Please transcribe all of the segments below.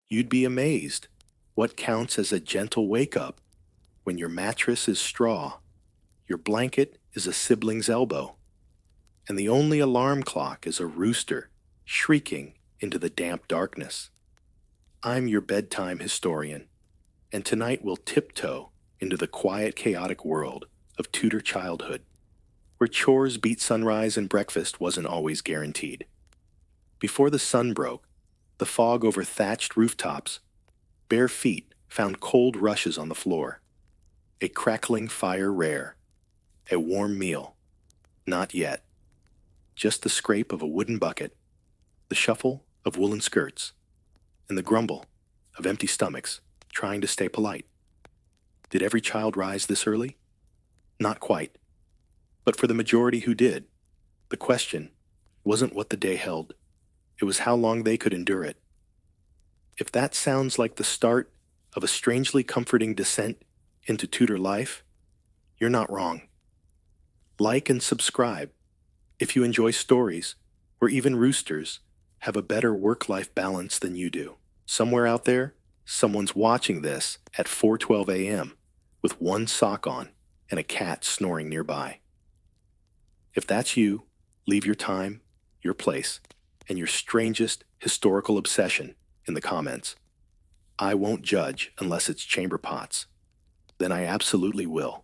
You'd be amazed what counts as a gentle wake-up when your mattress is straw, your blanket is a sibling's elbow, and the only alarm clock is a rooster shrieking into the damp darkness. I'm your bedtime historian, and tonight we'll tiptoe into the quiet, chaotic world of Tudor childhood, where chores beat sunrise and breakfast wasn't always guaranteed. Before the sun broke, the fog over thatched rooftops, bare feet found cold rushes on the floor, a crackling fire rare, a warm meal, not yet, just the scrape of a wooden bucket, the shuffle of woolen skirts, and the grumble of empty stomachs trying to stay polite. Did every child rise this early? Not quite. But for the majority who did, the question wasn't what the day held, it was how long they could endure it. If that sounds like the start of a strangely comforting descent into Tudor life, you're not wrong. Like and subscribe if you enjoy stories where even roosters have a better work-life balance than you do. Somewhere out there, someone's watching this at 4:12 a.m. with one sock on and a cat snoring nearby. If that's you, leave your time, your place, and your strangest historical obsession in the comments. I won't judge unless it's chamber pots. Then I absolutely will.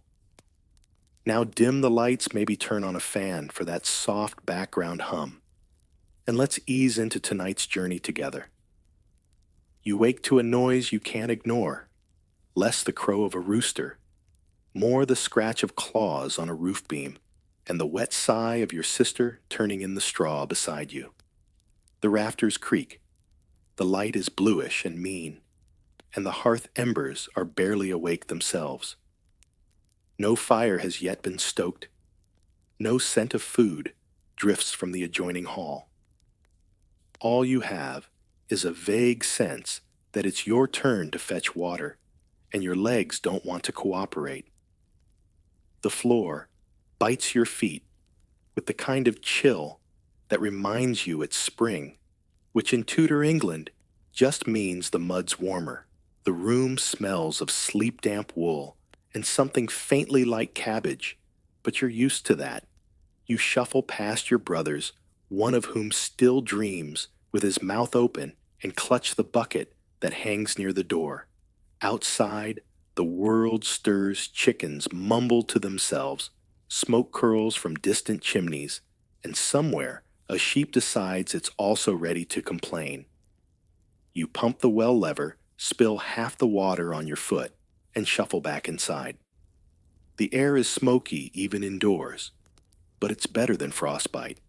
Now dim the lights, maybe turn on a fan for that soft background hum. And let's ease into tonight's journey together. You wake to a noise you can't ignore, less the crow of a rooster, more the scratch of claws on a roof beam, and the wet sigh of your sister turning in the straw beside you. The rafters creak, the light is bluish and mean, and the hearth embers are barely awake themselves. No fire has yet been stoked. No scent of food drifts from the adjoining hall. All you have is a vague sense that it's your turn to fetch water, and your legs don't want to cooperate. The floor bites your feet with the kind of chill that reminds you it's spring, which in Tudor England just means the mud's warmer. The room smells of sleep-damp wool and something faintly like cabbage, but you're used to that. You shuffle past your brothers, one of whom still dreams with his mouth open, and clutch the bucket that hangs near the door. Outside, the world stirs, chickens mumble to themselves, smoke curls from distant chimneys, and somewhere a sheep decides it's also ready to complain. You pump the well lever, spill half the water on your foot, and shuffle back inside. The air is smoky even indoors, but it's better than frostbite.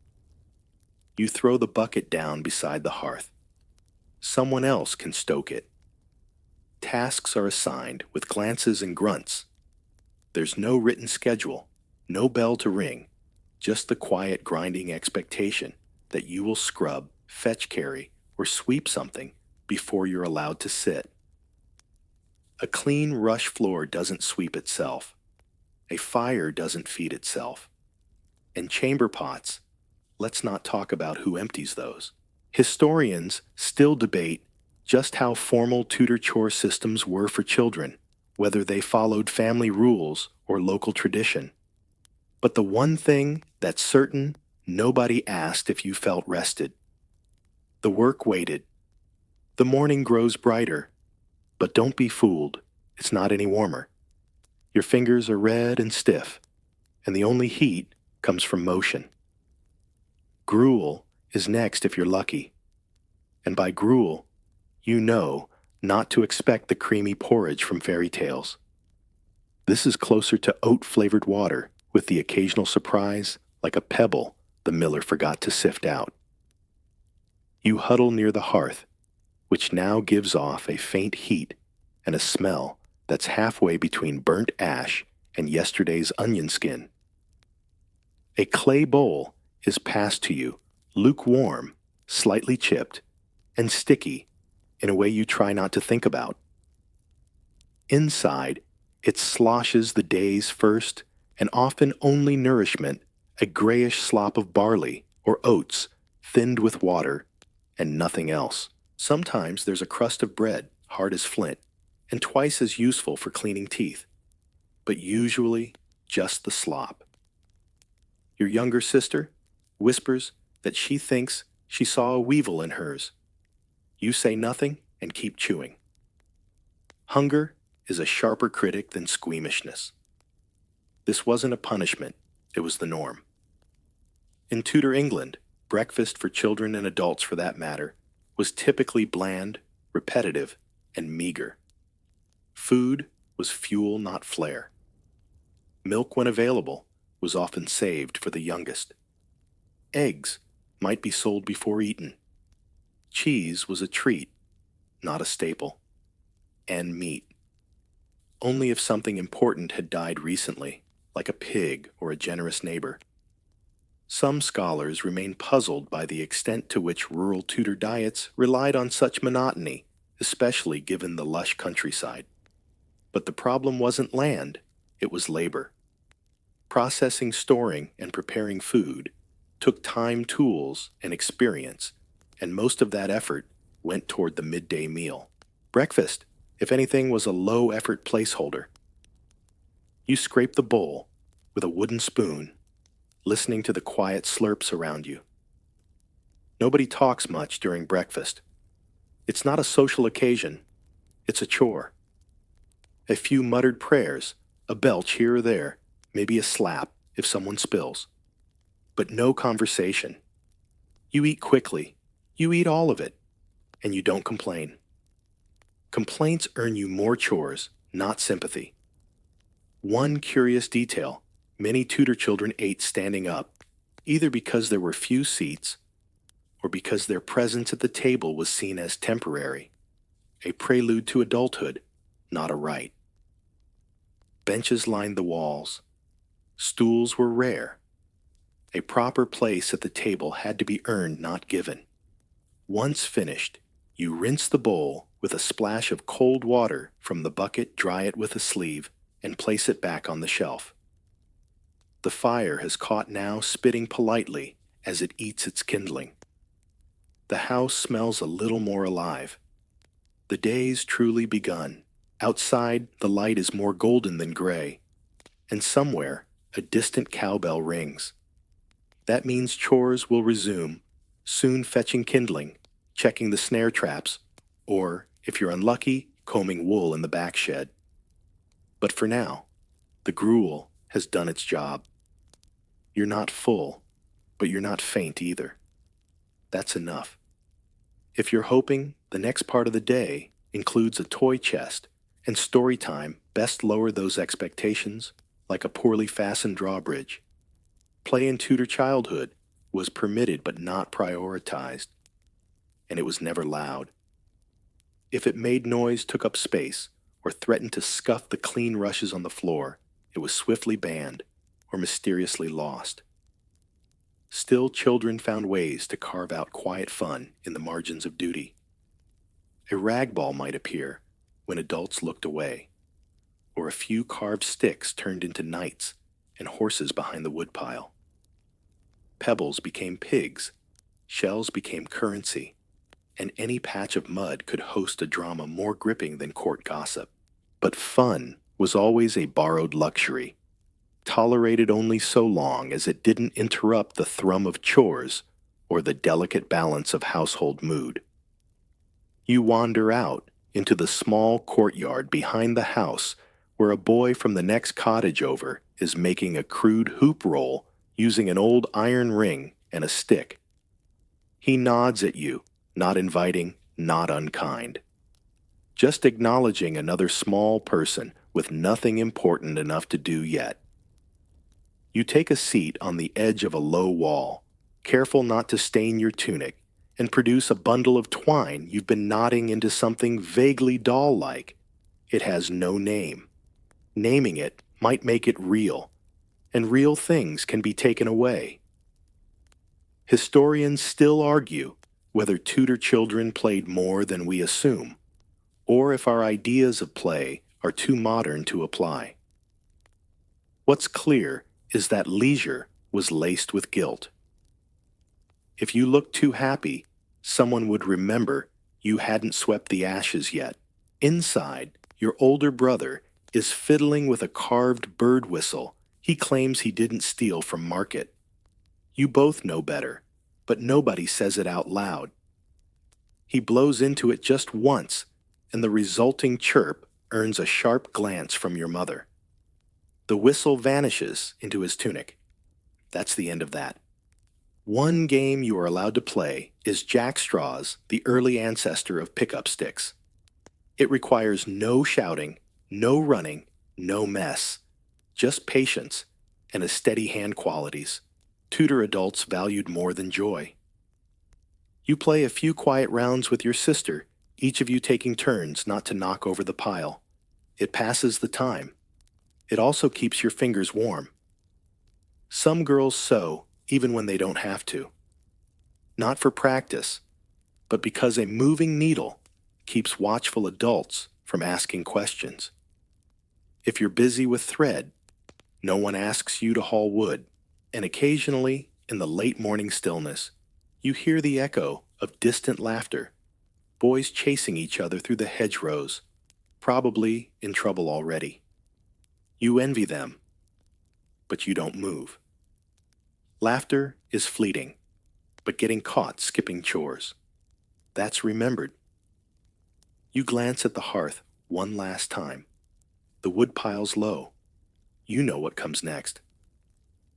You throw the bucket down beside the hearth. Someone else can stoke it. Tasks are assigned with glances and grunts. There's no written schedule, no bell to ring, just the quiet grinding expectation that you will scrub, fetch carry, or sweep something before you're allowed to sit. A clean rush floor doesn't sweep itself. A fire doesn't feed itself. And chamber pots, let's not talk about who empties those. Historians still debate just how formal Tudor chore systems were for children, whether they followed family rules or local tradition. But the one thing that's certain, nobody asked if you felt rested. The work waited. The morning grows brighter, but don't be fooled, it's not any warmer. Your fingers are red and stiff, and the only heat comes from motion. Gruel is next if you're lucky. And by gruel, you know not to expect the creamy porridge from fairy tales. This is closer to oat-flavored water with the occasional surprise like a pebble the miller forgot to sift out. You huddle near the hearth, which now gives off a faint heat and a smell that's halfway between burnt ash and yesterday's onion skin. A clay bowl is passed to you, lukewarm, slightly chipped, and sticky in a way you try not to think about. Inside, it sloshes the day's first and often only nourishment, a grayish slop of barley or oats thinned with water and nothing else. Sometimes there's a crust of bread, hard as flint, and twice as useful for cleaning teeth, but usually just the slop. Your younger sister whispers that she thinks she saw a weevil in hers. You say nothing and keep chewing. Hunger is a sharper critic than squeamishness. This wasn't a punishment, it was the norm. In Tudor England, breakfast for children and adults for that matter was typically bland, repetitive, and meager. Food was fuel, not flair. Milk, when available, was often saved for the youngest. Eggs might be sold before eaten. Cheese was a treat, not a staple. And meat. Only if something important had died recently, like a pig or a generous neighbor. Some scholars remain puzzled by the extent to which rural Tudor diets relied on such monotony, especially given the lush countryside. But the problem wasn't land, it was labor. Processing, storing, and preparing food took time, tools, and experience, and most of that effort went toward the midday meal. Breakfast, if anything, was a low-effort placeholder. You scrape the bowl with a wooden spoon, listening to the quiet slurps around you. Nobody talks much during breakfast. It's not a social occasion, it's a chore. A few muttered prayers, a belch here or there, maybe a slap if someone spills. But no conversation. You eat quickly, you eat all of it, and you don't complain. Complaints earn you more chores, not sympathy. One curious detail: many Tudor children ate standing up, either because there were few seats or because their presence at the table was seen as temporary, a prelude to adulthood, not a rite. Benches lined the walls. Stools were rare. A proper place at the table had to be earned, not given. Once finished, you rinse the bowl with a splash of cold water from the bucket, dry it with a sleeve, and place it back on the shelf. The fire has caught now, spitting politely as it eats its kindling. The house smells a little more alive. The day's truly begun. Outside, the light is more golden than gray, and somewhere, a distant cowbell rings. That means chores will resume, soon fetching kindling, checking the snare traps, or, if you're unlucky, combing wool in the back shed. But for now, the gruel has done its job. You're not full, but you're not faint either. That's enough. If you're hoping the next part of the day includes a toy chest and story time, best lower those expectations like a poorly fastened drawbridge. Play in Tudor childhood was permitted but not prioritized, and it was never loud. If it made noise, took up space, or threatened to scuff the clean rushes on the floor, it was swiftly banned or mysteriously lost. Still, children found ways to carve out quiet fun in the margins of duty. A rag ball might appear when adults looked away, or a few carved sticks turned into knights and horses behind the woodpile. Pebbles became pigs, shells became currency, and any patch of mud could host a drama more gripping than court gossip. But fun was always a borrowed luxury, tolerated only so long as it didn't interrupt the thrum of chores or the delicate balance of household mood. You wander out into the small courtyard behind the house where a boy from the next cottage over is making a crude hoop roll using an old iron ring and a stick. He nods at you, not inviting, not unkind. Just acknowledging another small person with nothing important enough to do yet. You take a seat on the edge of a low wall, careful not to stain your tunic, and produce a bundle of twine you've been knotting into something vaguely doll-like. It has no name. Naming it might make it real, and real things can be taken away. Historians still argue whether Tudor children played more than we assume, or if our ideas of play are too modern to apply. What's clear is that leisure was laced with guilt. If you looked too happy, someone would remember You hadn't swept the ashes yet. Inside, your older brother is fiddling with a carved bird whistle he claims he didn't steal from market. You both know better, but nobody says it out loud. He blows into it just once, and the resulting chirp earns a sharp glance from your mother. The whistle vanishes into his tunic. That's the end of that. One game you are allowed to play is jackstraws, the early ancestor of pickup sticks. It requires no shouting, no running, no mess, just patience and a steady hand qualities Tudor adults valued more than joy. You play a few quiet rounds with your sister, each of you taking turns not to knock over the pile. It passes the time. It also keeps your fingers warm. Some girls sew even when they don't have to. Not for practice, but because a moving needle keeps watchful adults from asking questions. If you're busy with thread, no one asks you to haul wood, and occasionally, in the late morning stillness, you hear the echo of distant laughter, boys chasing each other through the hedgerows, probably in trouble already. You envy them, but you don't move. Laughter is fleeting, but getting caught skipping chores. That's remembered. You glance at the hearth one last time. The wood pile's low. You know what comes next.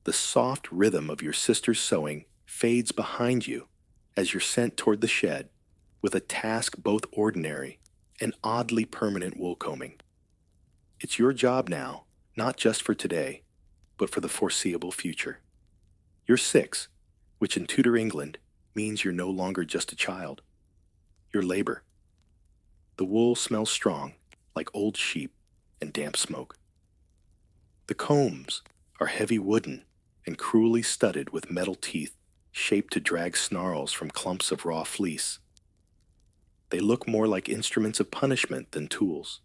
The soft rhythm of your sister's sewing fades behind you as you're sent toward the shed with a task both ordinary and oddly permanent wool combing. It's your job now, not just for today, but for the foreseeable future. You're 6, which in Tudor England means you're no longer just a child. You're labor. The wool smells strong, like old sheep and damp smoke. The combs are heavy wooden and cruelly studded with metal teeth shaped to drag snarls from clumps of raw fleece. They look more like instruments of punishment than tools.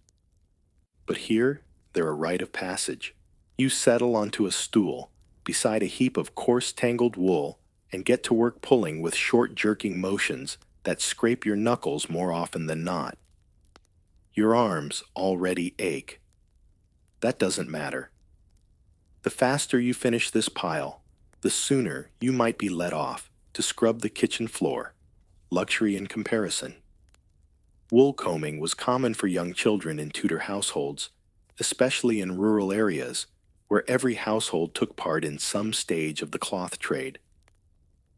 But here, they're a rite of passage. You settle onto a stool beside a heap of coarse tangled wool and get to work pulling with short jerking motions that scrape your knuckles more often than not. Your arms already ache. That doesn't matter. The faster you finish this pile, the sooner you might be let off to scrub the kitchen floor, luxury in comparison. Wool combing was common for young children in Tudor households, especially in rural areas where every household took part in some stage of the cloth trade.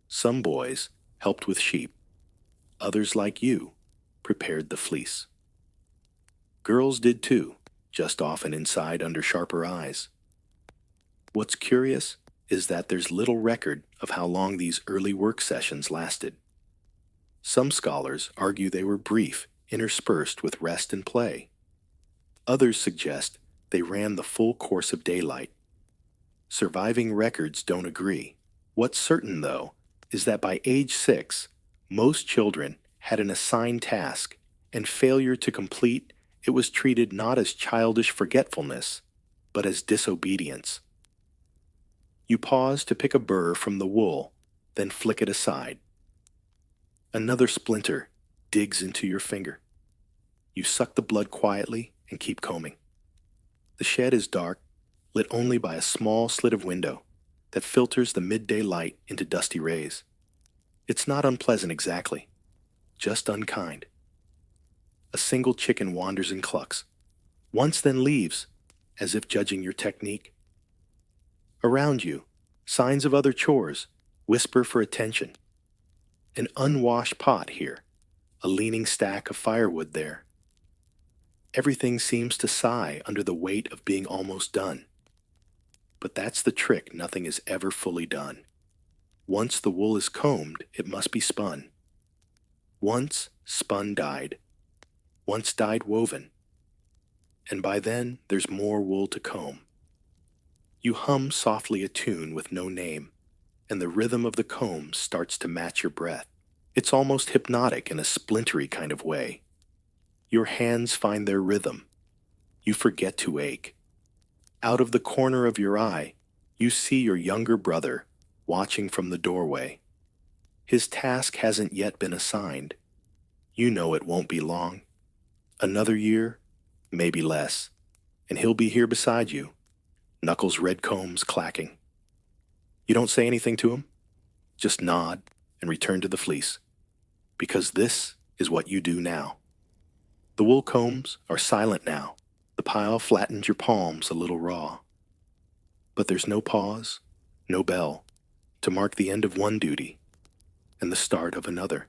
Some boys helped with sheep. Others, like you, prepared the fleece. Girls did too, just often inside under sharper eyes. What's curious is that there's little record of how long these early work sessions lasted. Some scholars argue they were brief, interspersed with rest and play. Others suggest they ran the full course of daylight. Surviving records don't agree. What's certain, though, is that by age 6, most children had an assigned task, and failure to complete it was treated not as childish forgetfulness, but as disobedience. You pause to pick a burr from the wool, then flick it aside. Another splinter digs into your finger. You suck the blood quietly and keep combing. The shed is dark, lit only by a small slit of window that filters the midday light into dusty rays. It's not unpleasant exactly, just unkind. A single chicken wanders and clucks, once then leaves, as if judging your technique. Around you, signs of other chores whisper for attention. An unwashed pot here, a leaning stack of firewood there. Everything seems to sigh under the weight of being almost done. But that's the trick, nothing is ever fully done. Once the wool is combed, it must be spun. Once spun dyed. Once dyed woven. And by then, there's more wool to comb. You hum softly a tune with no name, and the rhythm of the comb starts to match your breath. It's almost hypnotic in a splintery kind of way. Your hands find their rhythm. You forget to ache. Out of the corner of your eye, you see your younger brother watching from the doorway. His task hasn't yet been assigned. You know it won't be long. Another year, maybe less, and he'll be here beside you, knuckles red combs clacking. You don't say anything to him, just nod and return to the fleece, because this is what you do now. The wool combs are silent now. The pile flattens your palms a little raw. But there's no pause, no bell, to mark the end of one duty and the start of another.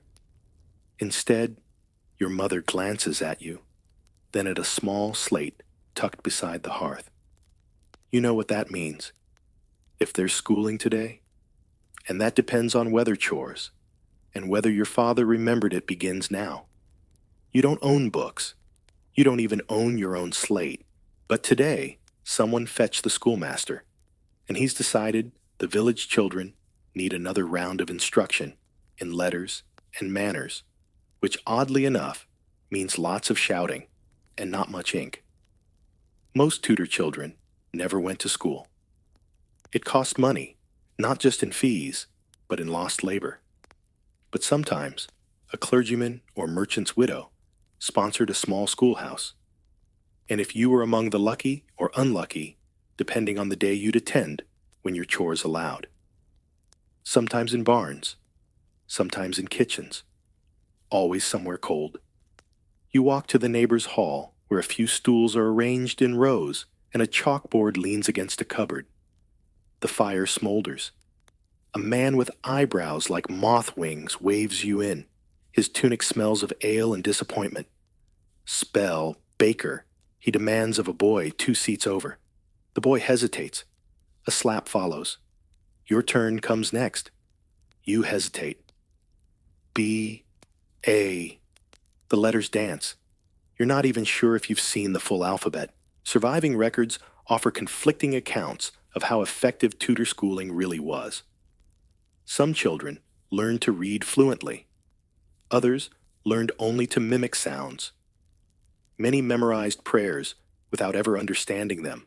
Instead, your mother glances at you, then at a small slate tucked beside the hearth. You know what that means. If there's schooling today, and that depends on weather chores, and whether your father remembered it begins now. You don't own books. You don't even own your own slate. But today, someone fetched the schoolmaster, and he's decided the village children need another round of instruction in letters and manners, which oddly enough means lots of shouting and not much ink. Most Tudor children never went to school. It cost money, not just in fees, but in lost labor. But sometimes, a clergyman or merchant's widow sponsored a small schoolhouse. And if you were among the lucky or unlucky, depending on the day you'd attend when your chores allowed. Sometimes in barns, sometimes in kitchens, always somewhere cold. You walk to the neighbor's hall where a few stools are arranged in rows and a chalkboard leans against a cupboard. The fire smolders. A man with eyebrows like moth wings waves you in. His tunic smells of ale and disappointment. Spell, baker, he demands of a boy 2 seats over. The boy hesitates. A slap follows. Your turn comes next. You hesitate. B, A. The letters dance. You're not even sure if you've seen the full alphabet. Surviving records offer conflicting accounts of how effective Tudor schooling really was. Some children learned to read fluently. Others learned only to mimic sounds. Many memorized prayers without ever understanding them.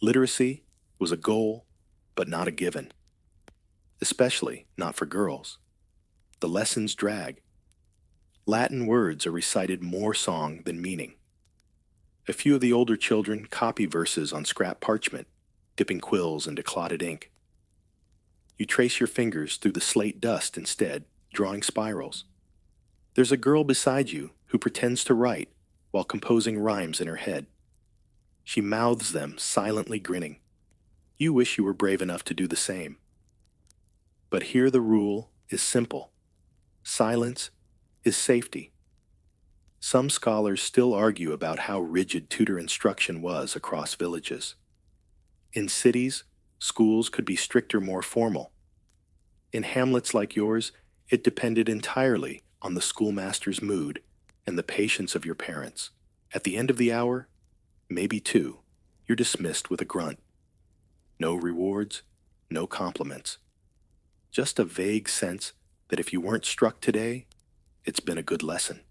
Literacy was a goal, but not a given. Especially not for girls. The lessons drag. Latin words are recited more song than meaning. A few of the older children copy verses on scrap parchment, dipping quills into clotted ink. You trace your fingers through the slate dust instead, drawing spirals. There's a girl beside you who pretends to write while composing rhymes in her head. She mouths them, silently grinning. You wish you were brave enough to do the same. But here the rule is simple. Silence is safety. Some scholars still argue about how rigid Tudor instruction was across villages. In cities, schools could be stricter, more formal. In hamlets like yours, it depended entirely on the schoolmaster's mood and the patience of your parents. At the end of the hour, maybe 2, you're dismissed with a grunt. No rewards, no compliments. Just a vague sense that if you weren't struck today, it's been a good lesson.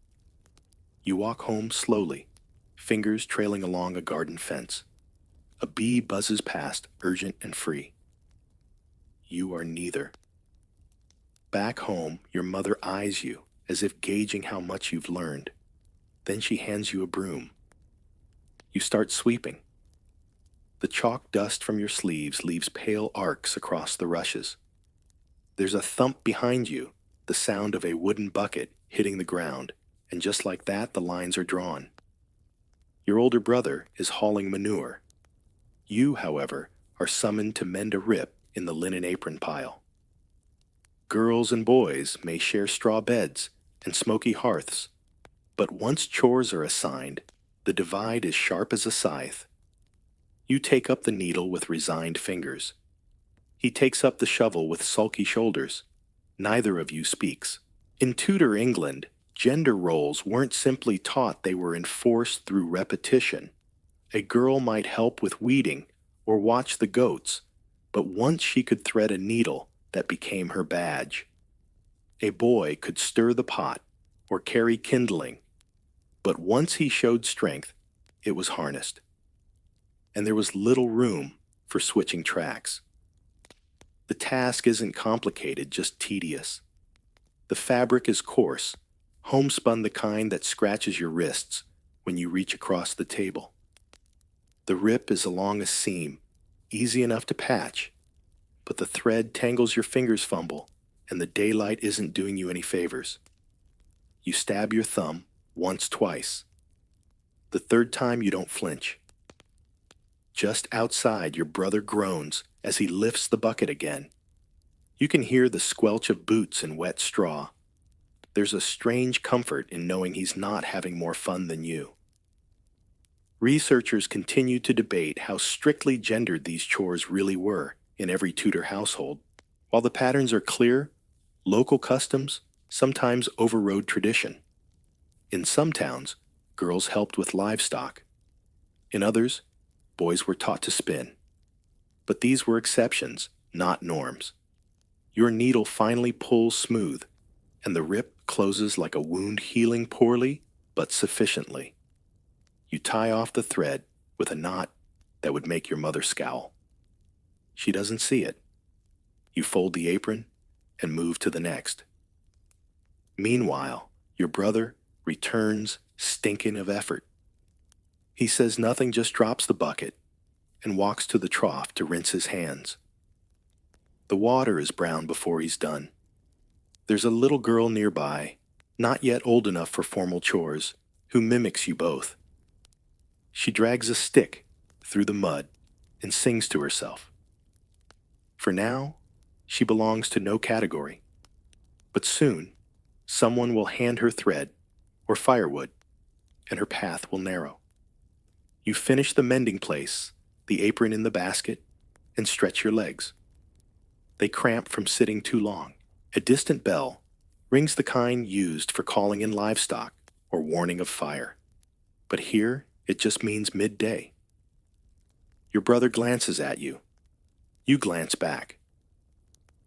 You walk home slowly, fingers trailing along a garden fence. A bee buzzes past, urgent and free. You are neither. Back home, your mother eyes you as if gauging how much you've learned. Then she hands you a broom. You start sweeping. The chalk dust from your sleeves leaves pale arcs across the rushes. There's a thump behind you, the sound of a wooden bucket hitting the ground, and just like that, the lines are drawn. Your older brother is hauling manure. You, however, are summoned to mend a rip in the linen apron pile. Girls and boys may share straw beds and smoky hearths, but once chores are assigned, the divide is sharp as a scythe. You take up the needle with resigned fingers. He takes up the shovel with sulky shoulders. Neither of you speaks. In Tudor England, gender roles weren't simply taught, they were enforced through repetition. A girl might help with weeding or watch the goats, but once she could thread a needle, that became her badge. A boy could stir the pot or carry kindling, but once he showed strength, it was harnessed. And there was little room for switching tracks. The task isn't complicated, just tedious. The fabric is coarse, homespun the kind that scratches your wrists when you reach across the table. The rip is along a seam, easy enough to patch, but the thread tangles your fingers fumble, and the daylight isn't doing you any favors. You stab your thumb once, twice. The third time you don't flinch. Just outside, your brother groans as he lifts the bucket again. You can hear the squelch of boots in wet straw. There's a strange comfort in knowing he's not having more fun than you. Researchers continue to debate how strictly gendered these chores really were in every Tudor household. While the patterns are clear, local customs sometimes overrode tradition. In some towns, girls helped with livestock. In others, boys were taught to spin. But these were exceptions, not norms. Your needle finally pulls smooth, and the rip closes like a wound healing poorly, but sufficiently. You tie off the thread with a knot that would make your mother scowl. She doesn't see it. You fold the apron and move to the next. Meanwhile, your brother returns stinking of effort. He says nothing, just drops the bucket and walks to the trough to rinse his hands. The water is brown before he's done. There's a little girl nearby, not yet old enough for formal chores, who mimics you both. She drags a stick through the mud and sings to herself. For now, she belongs to no category. But soon, someone will hand her thread or firewood, and her path will narrow. You finish the mending place, the apron in the basket, and stretch your legs. They cramp from sitting too long. A distant bell rings, the kind used for calling in livestock or warning of fire. But here, it just means midday. Your brother glances at you. You glance back.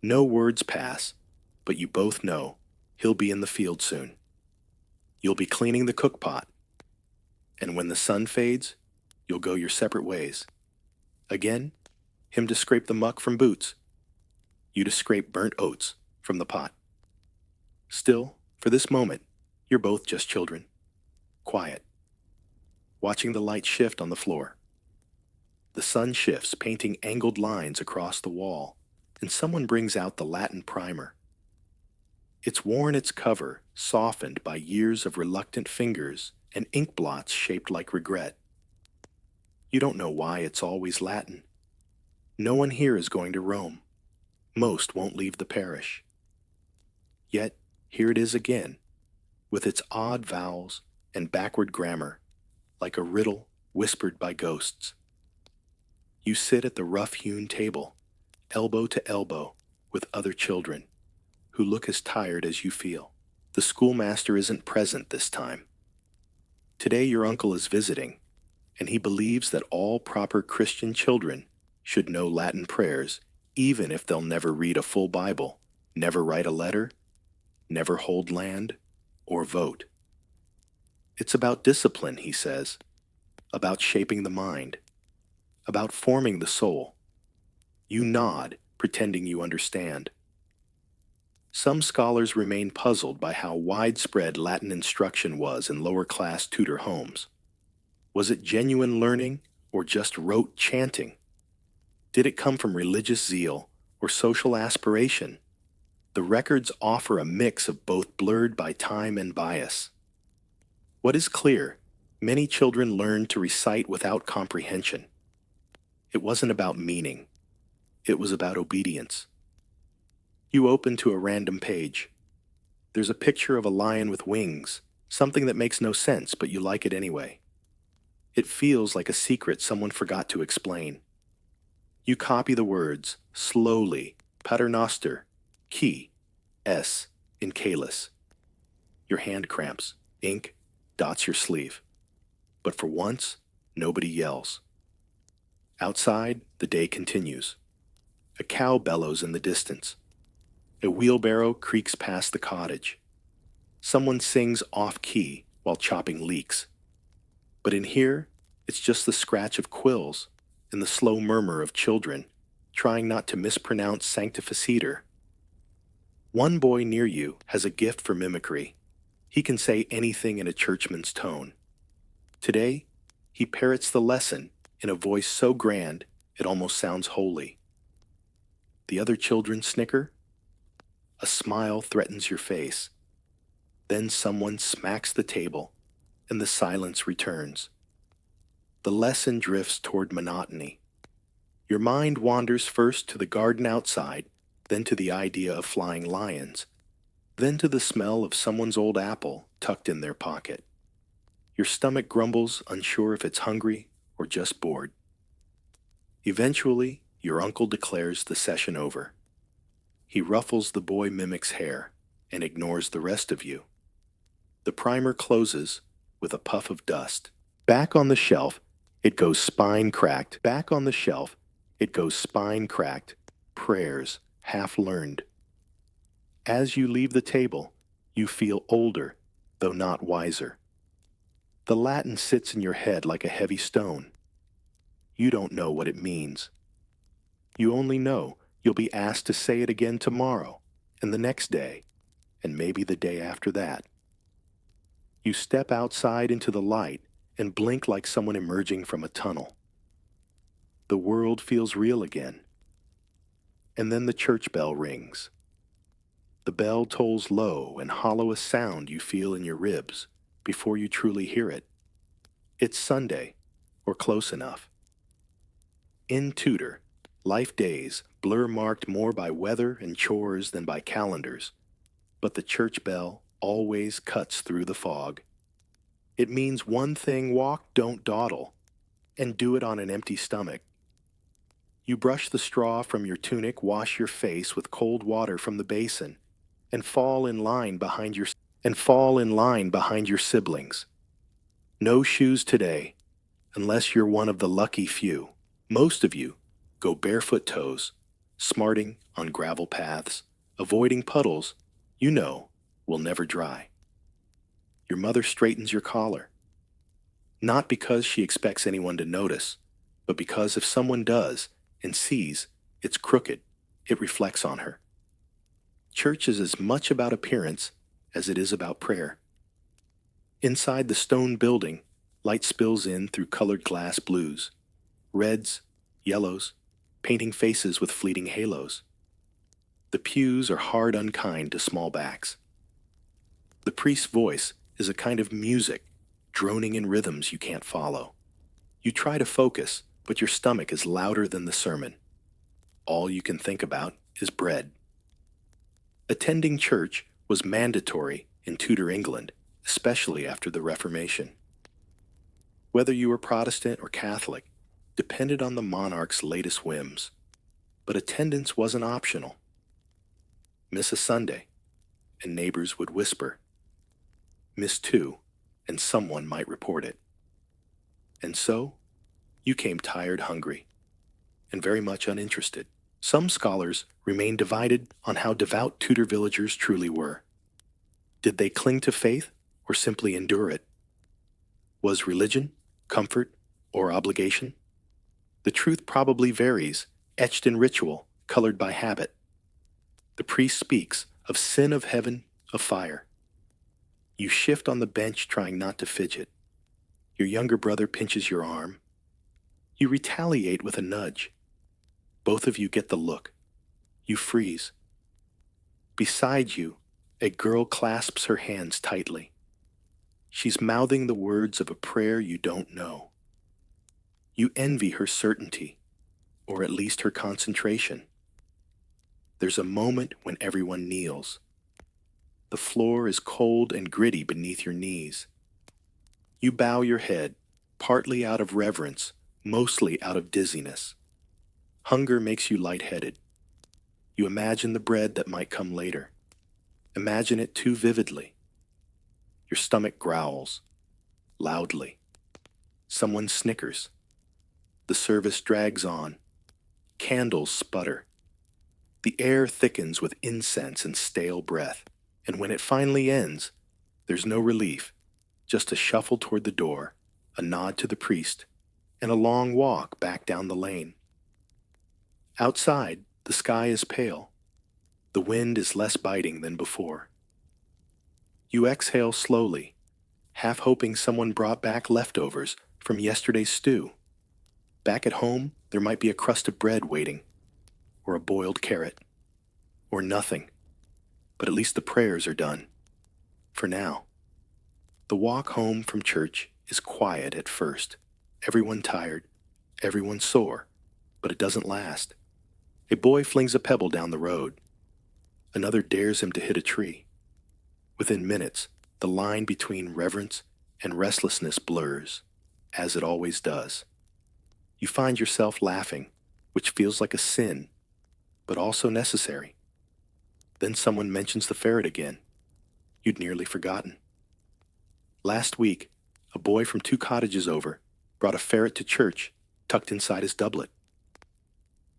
No words pass, but you both know he'll be in the field soon. You'll be cleaning the cook pot. And when the sun fades, you'll go your separate ways. Again, him to scrape the muck from boots. You to scrape burnt oats from the pot. Still, for this moment, you're both just children. Quiet. Watching the light shift on the floor. The sun shifts, painting angled lines across the wall, and someone brings out the Latin primer. It's worn its cover, softened by years of reluctant fingers and ink blots shaped like regret. You don't know why it's always Latin. No one here is going to Rome. Most won't leave the parish. Yet, here it is again, with its odd vowels and backward grammar, like a riddle whispered by ghosts. You sit at the rough-hewn table, elbow to elbow, with other children, who look as tired as you feel. The schoolmaster isn't present this time. Today your uncle is visiting, and he believes that all proper Christian children should know Latin prayers, even if they'll never read a full Bible, never write a letter, never hold land, or vote. It's about discipline, he says, about shaping the mind, about forming the soul. You nod, pretending you understand. Some scholars remain puzzled by how widespread Latin instruction was in lower-class Tudor homes. Was it genuine learning or just rote chanting? Did it come from religious zeal or social aspiration? The records offer a mix of both, blurred by time and bias. What is clear, many children learned to recite without comprehension. It wasn't about meaning. It was about obedience. You open to a random page. There's a picture of a lion with wings, something that makes no sense, but you like it anyway. It feels like a secret someone forgot to explain. You copy the words, slowly, paternoster, key, S, in caelus. Your hand cramps, ink dots your sleeve. But for once, nobody yells. Outside, the day continues. A cow bellows in the distance. A wheelbarrow creaks past the cottage. Someone sings off-key while chopping leeks. But in here, it's just the scratch of quills and the slow murmur of children trying not to mispronounce sanctificiter. One boy near you has a gift for mimicry. He can say anything in a churchman's tone. Today, he parrots the lesson in a voice so grand it almost sounds holy. The other children snicker. A smile threatens your face. Then someone smacks the table, and the silence returns. The lesson drifts toward monotony. Your mind wanders first to the garden outside, then to the idea of flying lions, then to the smell of someone's old apple tucked in their pocket. Your stomach grumbles, unsure if it's hungry or just bored. Eventually, your uncle declares the session over. He ruffles the boy mimic's hair and ignores the rest of you. The primer closes with a puff of dust. Back on the shelf, it goes spine cracked. Back on the shelf, it goes spine cracked. Prayers half learned. As you leave the table, you feel older, though not wiser. The Latin sits in your head like a heavy stone. You don't know what it means. You only know you'll be asked to say it again tomorrow, and the next day, and maybe the day after that. You step outside into the light and blink like someone emerging from a tunnel. The world feels real again. And then the church bell rings. The bell tolls low and hollow a sound you feel in your ribs before you truly hear it. It's Sunday, or close enough. In Tudor, life days blur marked more by weather and chores than by calendars, but the church bell always cuts through the fog. It means one thing: walk, don't dawdle, and do it on an empty stomach. You brush the straw from your tunic, wash your face with cold water from the basin, and fall in line behind your siblings. No shoes today, unless you're one of the lucky few. Most of you go barefoot toes, smarting on gravel paths, avoiding puddles you know will never dry. Your mother straightens your collar, not because she expects anyone to notice, but because if someone does and sees it's crooked, it reflects on her. Church is as much about appearance as it is about prayer. Inside the stone building, light spills in through colored glass blues, reds, yellows, painting faces with fleeting halos. The pews are hard unkind to small backs. The priest's voice is a kind of music, droning in rhythms you can't follow. You try to focus, but your stomach is louder than the sermon. All you can think about is bread. Attending church was mandatory in Tudor England, especially after the Reformation. Whether you were Protestant or Catholic depended on the monarch's latest whims, but attendance wasn't optional. Miss a Sunday, and neighbors would whisper. Miss two, and someone might report it. And so, you came tired, hungry, and very much uninterested. Some scholars remain divided on how devout Tudor villagers truly were. Did they cling to faith or simply endure it? Was religion, comfort, or obligation? The truth probably varies, etched in ritual, colored by habit. The priest speaks of sin of heaven, of fire. You shift on the bench trying not to fidget. Your younger brother pinches your arm. You retaliate with a nudge. Both of you get the look. You freeze. Beside you, a girl clasps her hands tightly. She's mouthing the words of a prayer you don't know. You envy her certainty, or at least her concentration. There's a moment when everyone kneels. The floor is cold and gritty beneath your knees. You bow your head, partly out of reverence, mostly out of dizziness. Hunger makes you lightheaded. You imagine the bread that might come later. Imagine it too vividly. Your stomach growls, loudly. Someone snickers. The service drags on. Candles sputter. The air thickens with incense and stale breath. And when it finally ends, there's no relief, just a shuffle toward the door, a nod to the priest, and a long walk back down the lane. Outside, the sky is pale. The wind is less biting than before. You exhale slowly, half hoping someone brought back leftovers from yesterday's stew. Back at home, there might be a crust of bread waiting, or a boiled carrot, or nothing, but at least the prayers are done. For now. The walk home from church is quiet at first. Everyone tired, everyone sore, but it doesn't last. A boy flings a pebble down the road. Another dares him to hit a tree. Within minutes, the line between reverence and restlessness blurs, as it always does. You find yourself laughing, which feels like a sin, but also necessary. Then someone mentions the ferret again. You'd nearly forgotten. Last week, a boy from 2 cottages over brought a ferret to church tucked inside his doublet.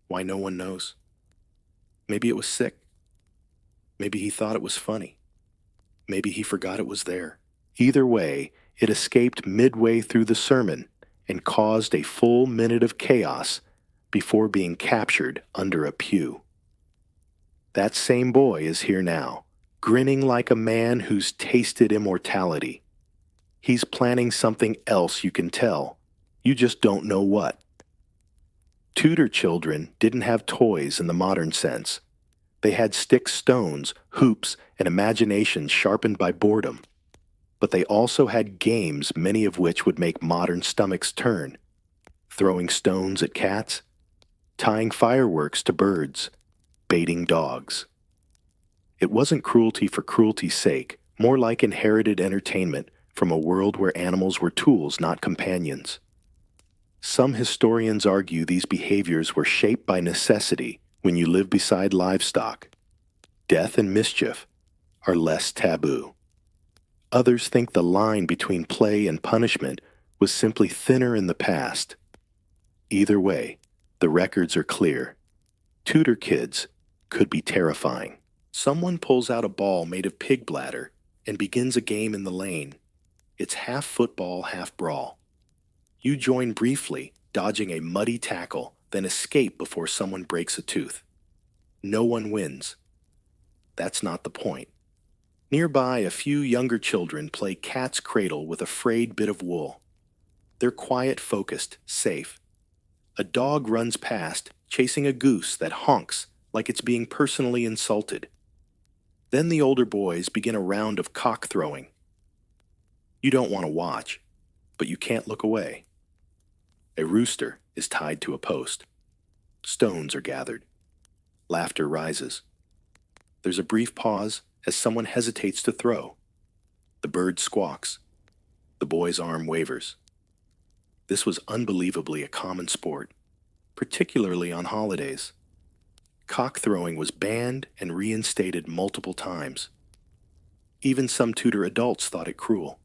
Why, no one knows. Maybe it was sick. Maybe he thought it was funny. Maybe he forgot it was there. Either way, it escaped midway through the sermon and caused a full minute of chaos before being captured under a pew. That same boy is here now, grinning like a man who's tasted immortality. He's planning something else, you can tell. You just don't know what. Tudor children didn't have toys in the modern sense. They had sticks, stones, hoops, and imaginations sharpened by boredom. But they also had games, many of which would make modern stomachs turn. Throwing stones at cats, tying fireworks to birds, baiting dogs. It wasn't cruelty for cruelty's sake, more like inherited entertainment from a world where animals were tools, not companions. Some historians argue these behaviors were shaped by necessity when you live beside livestock. Death and mischief are less taboo. Others think the line between play and punishment was simply thinner in the past. Either way, the records are clear. Tudor kids could be terrifying. Someone pulls out a ball made of pig bladder and begins a game in the lane. It's half football, half brawl. You join briefly, dodging a muddy tackle, then escape before someone breaks a tooth. No one wins. That's not the point. Nearby, a few younger children play cat's cradle with a frayed bit of wool. They're quiet, focused, safe. A dog runs past, chasing a goose that honks like it's being personally insulted. Then the older boys begin a round of cock throwing. You don't want to watch, but you can't look away. A rooster is tied to a post. Stones are gathered. Laughter rises. There's a brief pause as someone hesitates to throw. The bird squawks. The boy's arm wavers. This was unbelievably a common sport, particularly on holidays. Cock throwing was banned and reinstated multiple times. Even some Tudor adults thought it cruel.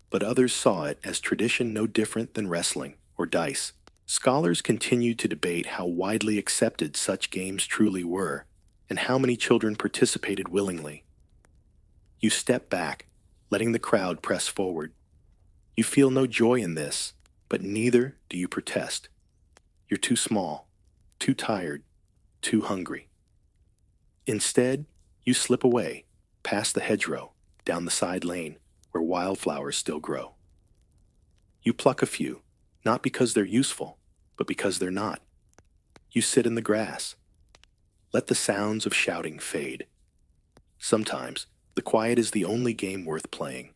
But others saw it as tradition no different than wrestling or dice. Scholars continue to debate how widely accepted such games truly were, and how many children participated willingly. You step back, letting the crowd press forward. You feel no joy in this, but neither do you protest. You're too small, too tired, too hungry. Instead, you slip away, past the hedgerow, down the side lane, where wildflowers still grow. You pluck a few, not because they're useful, but because they're not. You sit in the grass. Let the sounds of shouting fade. Sometimes, the quiet is the only game worth playing.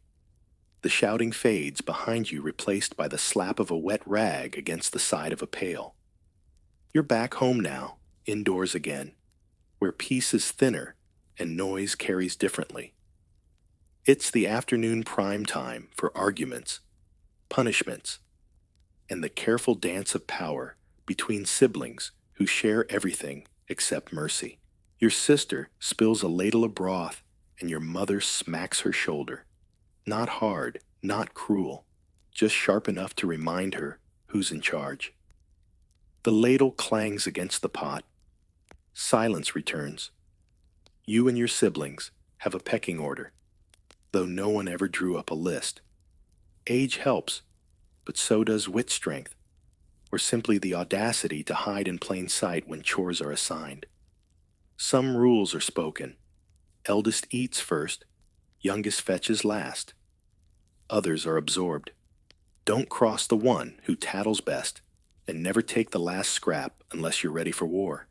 The shouting fades behind you, replaced by the slap of a wet rag against the side of a pail. You're back home now, indoors again, where peace is thinner and noise carries differently. It's the afternoon prime time for arguments, punishments, and the careful dance of power between siblings who share everything except mercy. Your sister spills a ladle of broth and your mother smacks her shoulder. Not hard, not cruel, just sharp enough to remind her who's in charge. The ladle clangs against the pot. Silence returns. You and your siblings have a pecking order, though no one ever drew up a list. Age helps, but so does wit strength, or simply the audacity to hide in plain sight when chores are assigned. Some rules are spoken. Eldest eats first, Youngest fetches last. Others are absorbed. Don't cross the one who tattles best, and never take the last scrap unless you're ready for war.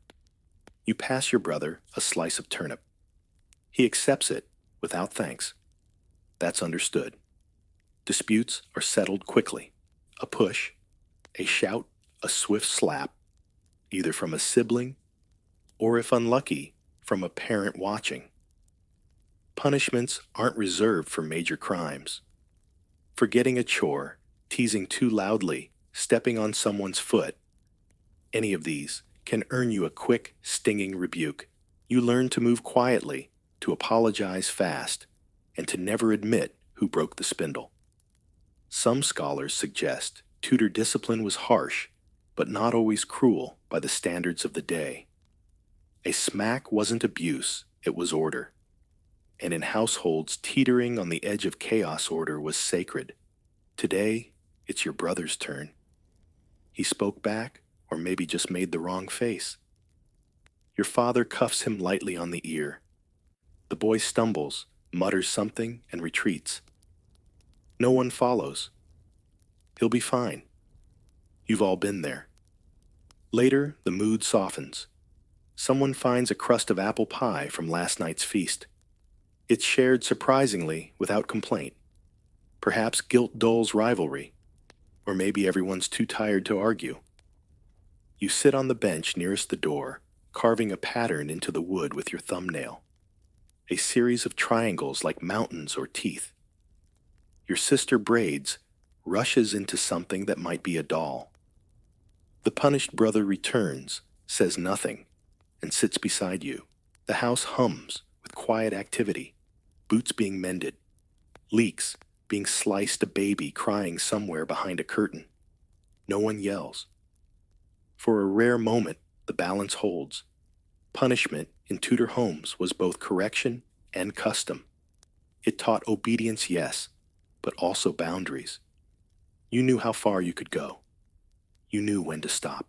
You pass your brother a slice of turnip. He accepts it without thanks. That's understood. Disputes are settled quickly. A push, a shout, a swift slap, either from a sibling or, if unlucky, from a parent watching. Punishments aren't reserved for major crimes. Forgetting a chore, teasing too loudly, stepping on someone's foot, any of these can earn you a quick, stinging rebuke. You learn to move quietly, to apologize fast, and to never admit who broke the spindle. Some scholars suggest Tudor discipline was harsh, but not always cruel by the standards of the day. A smack wasn't abuse, it was order. And in households teetering on the edge of chaos, order was sacred. Today, it's your brother's turn. He spoke back, or maybe just made the wrong face. Your father cuffs him lightly on the ear. The boy stumbles, mutters something, and retreats. No one follows. He'll be fine. You've all been there. Later, the mood softens. Someone finds a crust of apple pie from last night's feast. It's shared surprisingly without complaint. Perhaps guilt dulls rivalry, or maybe everyone's too tired to argue. You sit on the bench nearest the door, carving a pattern into the wood with your thumbnail. A series of triangles like mountains or teeth. Your sister braids, rushes into something that might be a doll. The punished brother returns, says nothing, and sits beside you. The house hums with quiet activity. Boots being mended, leeks being sliced, a baby crying somewhere behind a curtain. No one yells. For a rare moment, the balance holds. Punishment in Tudor homes was both correction and custom. It taught obedience, yes, but also boundaries. You knew how far you could go. You knew when to stop.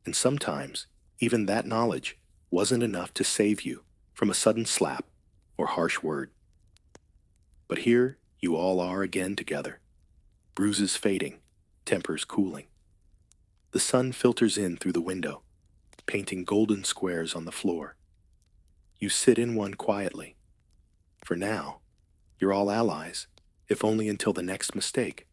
And sometimes, even that knowledge wasn't enough to save you from a sudden slap or harsh word. But here you all are again together, bruises fading, tempers cooling. The sun filters in through the window, painting golden squares on the floor. You sit in one quietly. For now, you're all allies, if only until the next mistake.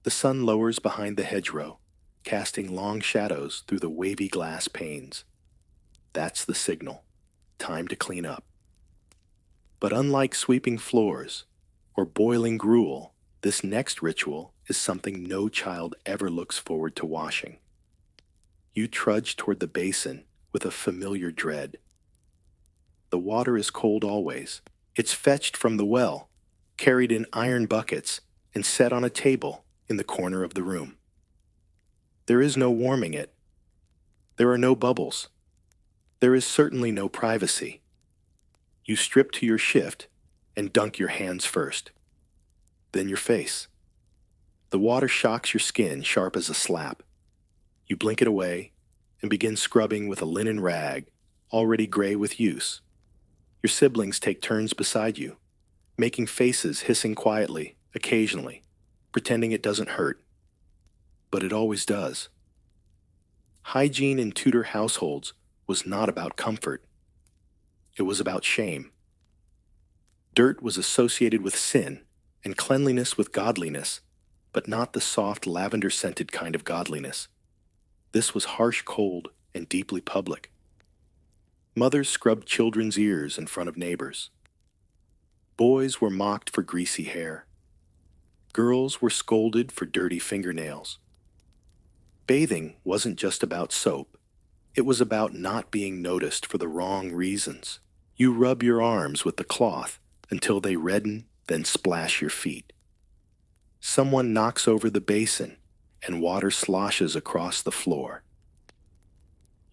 The sun lowers behind the hedgerow, casting long shadows through the wavy glass panes. That's the signal. Time to clean up. But unlike sweeping floors or boiling gruel, this next ritual is something no child ever looks forward to washing. You trudge toward the basin with a familiar dread. The water is cold always. It's fetched from the well, carried in iron buckets, and set on a table in the corner of the room. There is no warming it. There are no bubbles. There is certainly no privacy. You strip to your shift and dunk your hands first, then your face. The water shocks your skin sharp as a slap. You blink it away and begin scrubbing with a linen rag, already gray with use. Your siblings take turns beside you, making faces, hissing quietly, occasionally, pretending it doesn't hurt. But it always does. Hygiene in Tudor households was not about comfort. It was about shame. Dirt was associated with sin, and cleanliness with godliness, but not the soft lavender-scented kind of godliness. This was harsh, cold, and deeply public. Mothers scrubbed children's ears in front of neighbors. Boys were mocked for greasy hair. Girls were scolded for dirty fingernails. Bathing wasn't just about soap. It was about not being noticed for the wrong reasons. You rub your arms with the cloth until they redden, then splash your feet. Someone knocks over the basin, and water sloshes across the floor.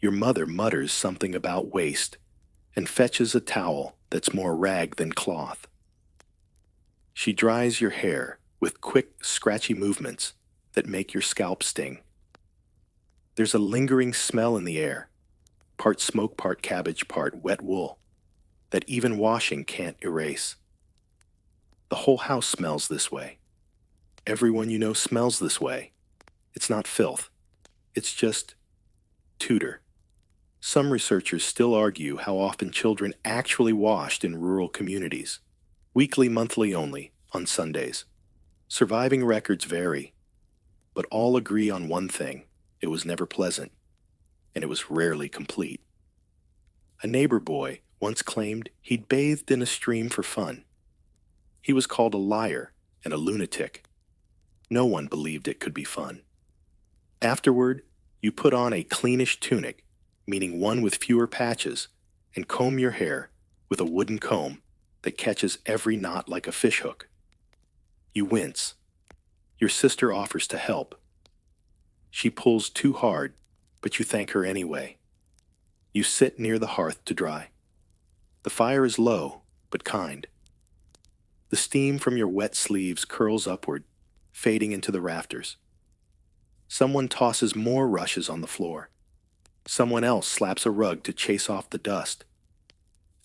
Your mother mutters something about waste and fetches a towel that's more rag than cloth. She dries your hair with quick, scratchy movements that make your scalp sting. There's a lingering smell in the air, part smoke, part cabbage, part wet wool. that even washing can't erase. The whole house smells this way. Everyone you know smells this way. It's not filth. It's just Tudor. Some researchers still argue how often children actually washed in rural communities. Weekly, monthly only, on Sundays. Surviving records vary, but all agree on one thing: it was never pleasant, and it was rarely complete. A neighbor boy once claimed he'd bathed in a stream for fun. He was called a liar and a lunatic. No one believed it could be fun. Afterward, you put on a cleanish tunic, meaning one with fewer patches, and comb your hair with a wooden comb that catches every knot like a fishhook. You wince. Your sister offers to help. She pulls too hard, but you thank her anyway. You sit near the hearth to dry. The fire is low, but kind. The steam from your wet sleeves curls upward, fading into the rafters. Someone tosses more rushes on the floor. Someone else slaps a rug to chase off the dust.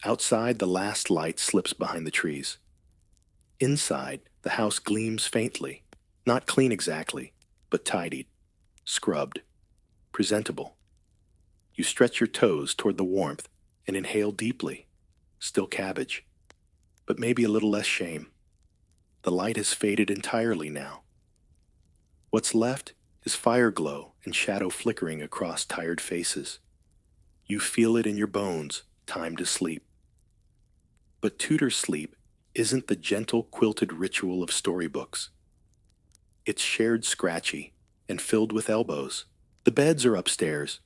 Outside, the last light slips behind the trees. Inside, the house gleams faintly, not clean exactly, but tidied, scrubbed, presentable. You stretch your toes toward the warmth and inhale deeply. Still cabbage, but maybe a little less shame. The light has faded entirely now. What's left is fire glow and shadow flickering across tired faces. You feel it in your bones, time to sleep. But Tudor sleep isn't the gentle quilted ritual of storybooks. It's shared scratchy and filled with elbows. The beds are upstairs,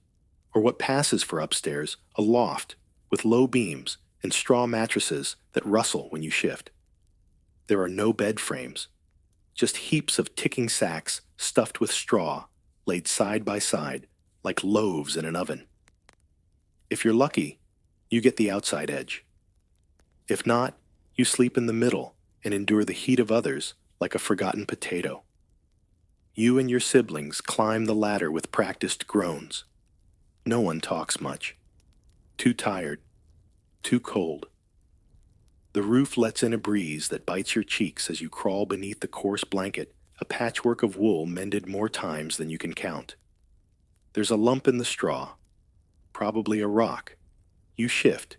or what passes for upstairs, a loft with low beams and straw mattresses that rustle when you shift. There are no bed frames, just heaps of ticking sacks stuffed with straw, laid side by side like loaves in an oven. If you're lucky, you get the outside edge. If not, you sleep in the middle and endure the heat of others like a forgotten potato. You and your siblings climb the ladder with practiced groans. No one talks much. Too tired. Too cold. The roof lets in a breeze that bites your cheeks as you crawl beneath the coarse blanket, a patchwork of wool mended more times than you can count. There's a lump in the straw, probably a rock. You shift.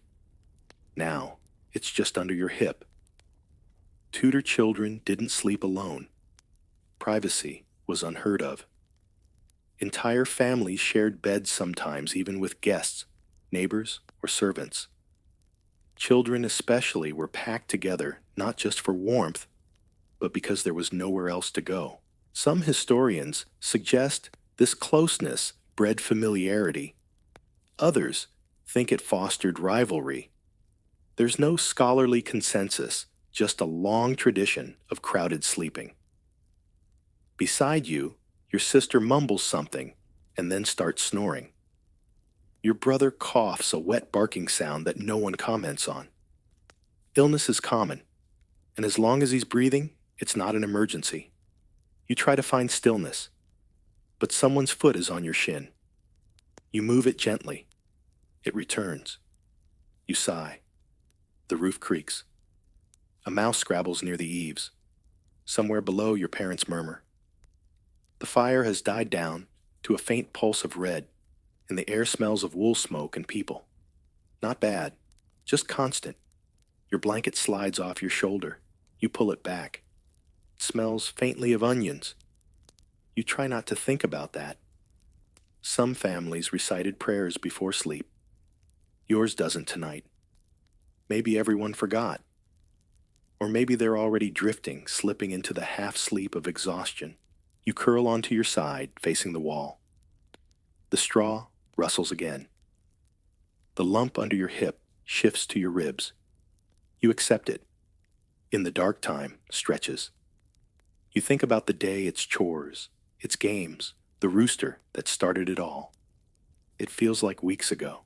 Now, it's just under your hip. Tudor children didn't sleep alone. Privacy was unheard of. Entire families shared beds sometimes, even with guests, neighbors, or servants. Children especially were packed together not just for warmth, but because there was nowhere else to go. Some historians suggest this closeness bred familiarity. Others think it fostered rivalry. There's no scholarly consensus, just a long tradition of crowded sleeping. Beside you, your sister mumbles something and then starts snoring. Your brother coughs a wet barking sound that no one comments on. Illness is common, and as long as he's breathing, it's not an emergency. You try to find stillness, but someone's foot is on your shin. You move it gently. It returns. You sigh. The roof creaks. A mouse scrabbles near the eaves. Somewhere below, your parents murmur. The fire has died down to a faint pulse of red, and the air smells of wool smoke and people. Not bad, just constant. Your blanket slides off your shoulder. You pull it back. It smells faintly of onions. You try not to think about that. Some families recited prayers before sleep. Yours doesn't tonight. Maybe everyone forgot. Or maybe they're already drifting, slipping into the half-sleep of exhaustion. You curl onto your side, facing the wall. The straw rustles again. The lump under your hip shifts to your ribs. You accept it. In the dark time, stretches. You think about the day, its chores, its games, the rooster that started it all. It feels like weeks ago.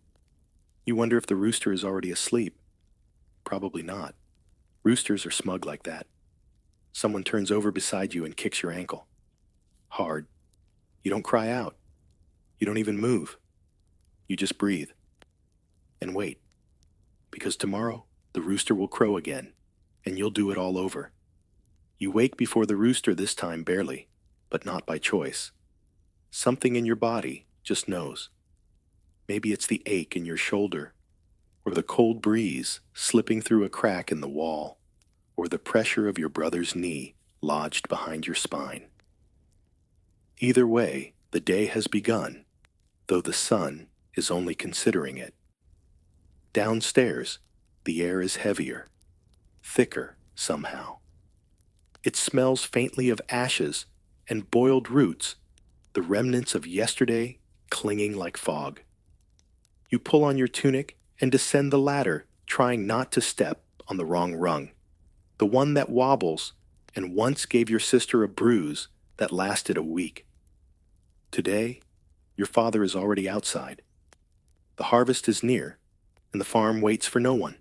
You wonder if the rooster is already asleep. Probably not. Roosters are smug like that. Someone turns over beside you and kicks your ankle. Hard. You don't cry out. You don't even move. You just breathe. And wait. because tomorrow the rooster will crow again, and you'll do it all over. You wake before the rooster this time barely, but not by choice. Something in your body just knows. Maybe it's the ache in your shoulder, or the cold breeze slipping through a crack in the wall, or the pressure of your brother's knee lodged behind your spine. Either way, the day has begun, though the sun is only considering it. Downstairs, the air is heavier, thicker somehow. It smells faintly of ashes and boiled roots, the remnants of yesterday clinging like fog. You pull on your tunic and descend the ladder, trying not to step on the wrong rung, the one that wobbles and once gave your sister a bruise that lasted a week. Today, your father is already outside. The harvest is near, and the farm waits for no one.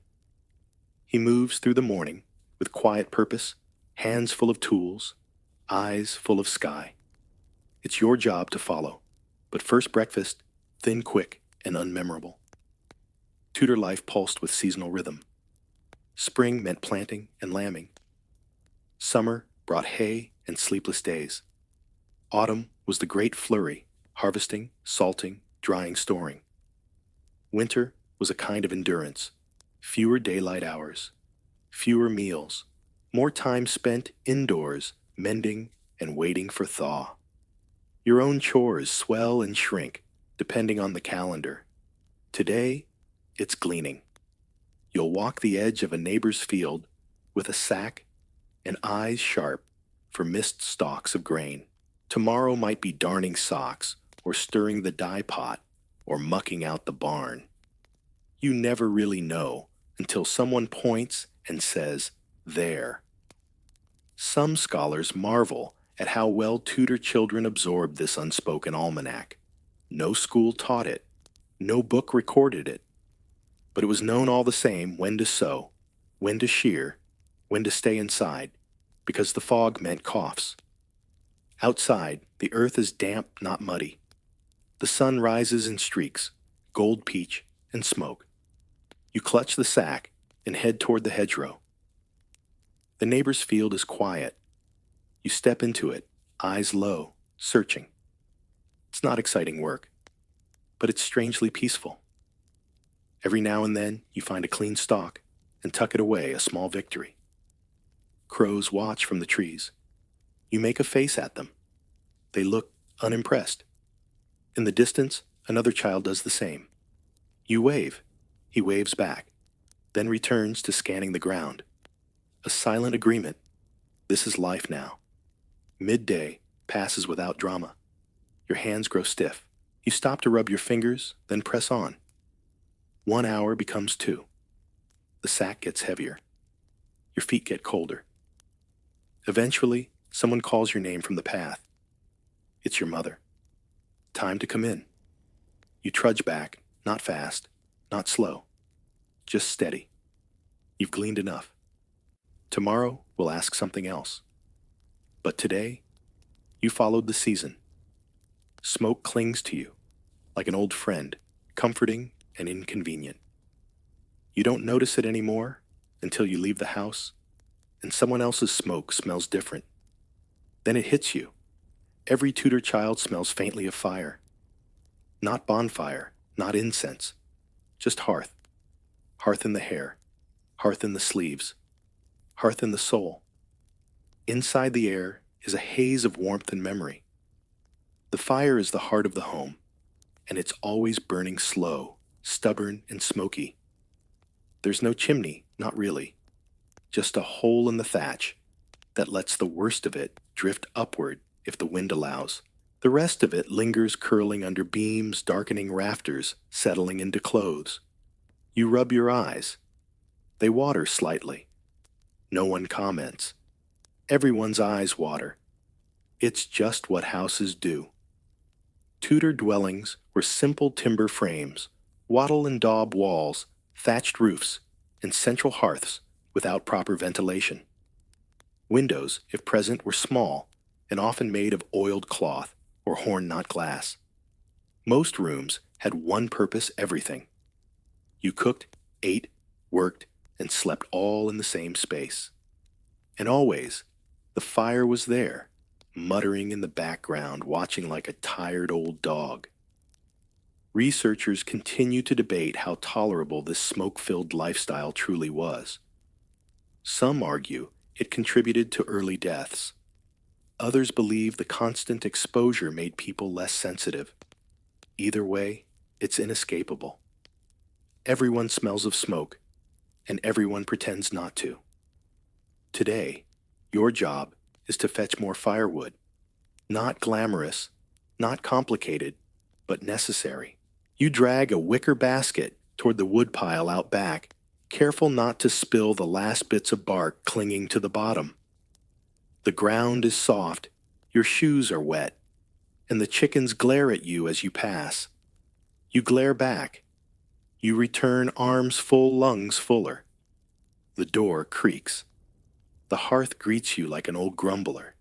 He moves through the morning with quiet purpose, hands full of tools, eyes full of sky. It's your job to follow, but first breakfast, thin, quick, and unmemorable. Tudor life pulsed with seasonal rhythm. Spring meant planting and lambing. Summer brought hay and sleepless days. Autumn was the great flurry, harvesting, salting, drying, storing. Winter was a kind of endurance, fewer daylight hours, fewer meals, more time spent indoors, mending and waiting for thaw. Your own chores swell and shrink, depending on the calendar. Today, it's gleaning. You'll walk the edge of a neighbor's field with a sack and eyes sharp for missed stalks of grain. Tomorrow might be darning socks, or stirring the dye pot, or mucking out the barn. You never really know until someone points and says, "There." Some scholars marvel at how well Tudor children absorbed this unspoken almanac. No school taught it, no book recorded it, but it was known all the same when to sow, when to shear, when to stay inside, because the fog meant coughs. Outside, the earth is damp, not muddy. The sun rises in streaks, gold peach and smoke. You clutch the sack and head toward the hedgerow. The neighbor's field is quiet. You step into it, eyes low, searching. It's not exciting work, but it's strangely peaceful. Every now and then, you find a clean stalk and tuck it away, a small victory. Crows watch from the trees. You make a face at them. They look unimpressed. In the distance, another child does the same. You wave. He waves back, then returns to scanning the ground. A silent agreement. This is life now. Midday passes without drama. Your hands grow stiff. You stop to rub your fingers, then press on. 1 hour becomes 2. The sack gets heavier. Your feet get colder. Eventually, someone calls your name from the path. It's your mother. Time to come in. You trudge back, not fast, not slow, just steady. You've gleaned enough. Tomorrow, we'll ask something else. But today, you followed the season. Smoke clings to you, like an old friend, comforting and inconvenient. You don't notice it anymore until you leave the house, and someone else's smoke smells different. Then it hits you. Every Tudor child smells faintly of fire. Not bonfire, not incense, just hearth. Hearth in the hair, hearth in the sleeves, hearth in the soul. Inside the air is a haze of warmth and memory. The fire is the heart of the home, and it's always burning slow, stubborn, and smoky. There's no chimney, not really, just a hole in the thatch that lets the worst of it drift upward if the wind allows. The rest of it lingers curling under beams, darkening rafters, settling into clothes. You rub your eyes. They water slightly. No one comments. Everyone's eyes water. It's just what houses do. Tudor dwellings were simple timber frames, wattle and daub walls, thatched roofs, and central hearths without proper ventilation. Windows, if present, were small and often made of oiled cloth or horn knot glass. Most rooms had one purpose everything. You cooked, ate, worked, and slept all in the same space. And always, the fire was there, muttering in the background, watching like a tired old dog. Researchers continue to debate how tolerable this smoke-filled lifestyle truly was. Some argue it contributed to early deaths. Others believe the constant exposure made people less sensitive. Either way, it's inescapable. Everyone smells of smoke, and everyone pretends not to. Today, your job is to fetch more firewood. Not glamorous, not complicated, but necessary. You drag a wicker basket toward the woodpile out back, careful not to spill the last bits of bark clinging to the bottom. The ground is soft, your shoes are wet, and the chickens glare at you as you pass. You glare back. You return arms full, lungs fuller. The door creaks. The hearth greets you like an old grumbler.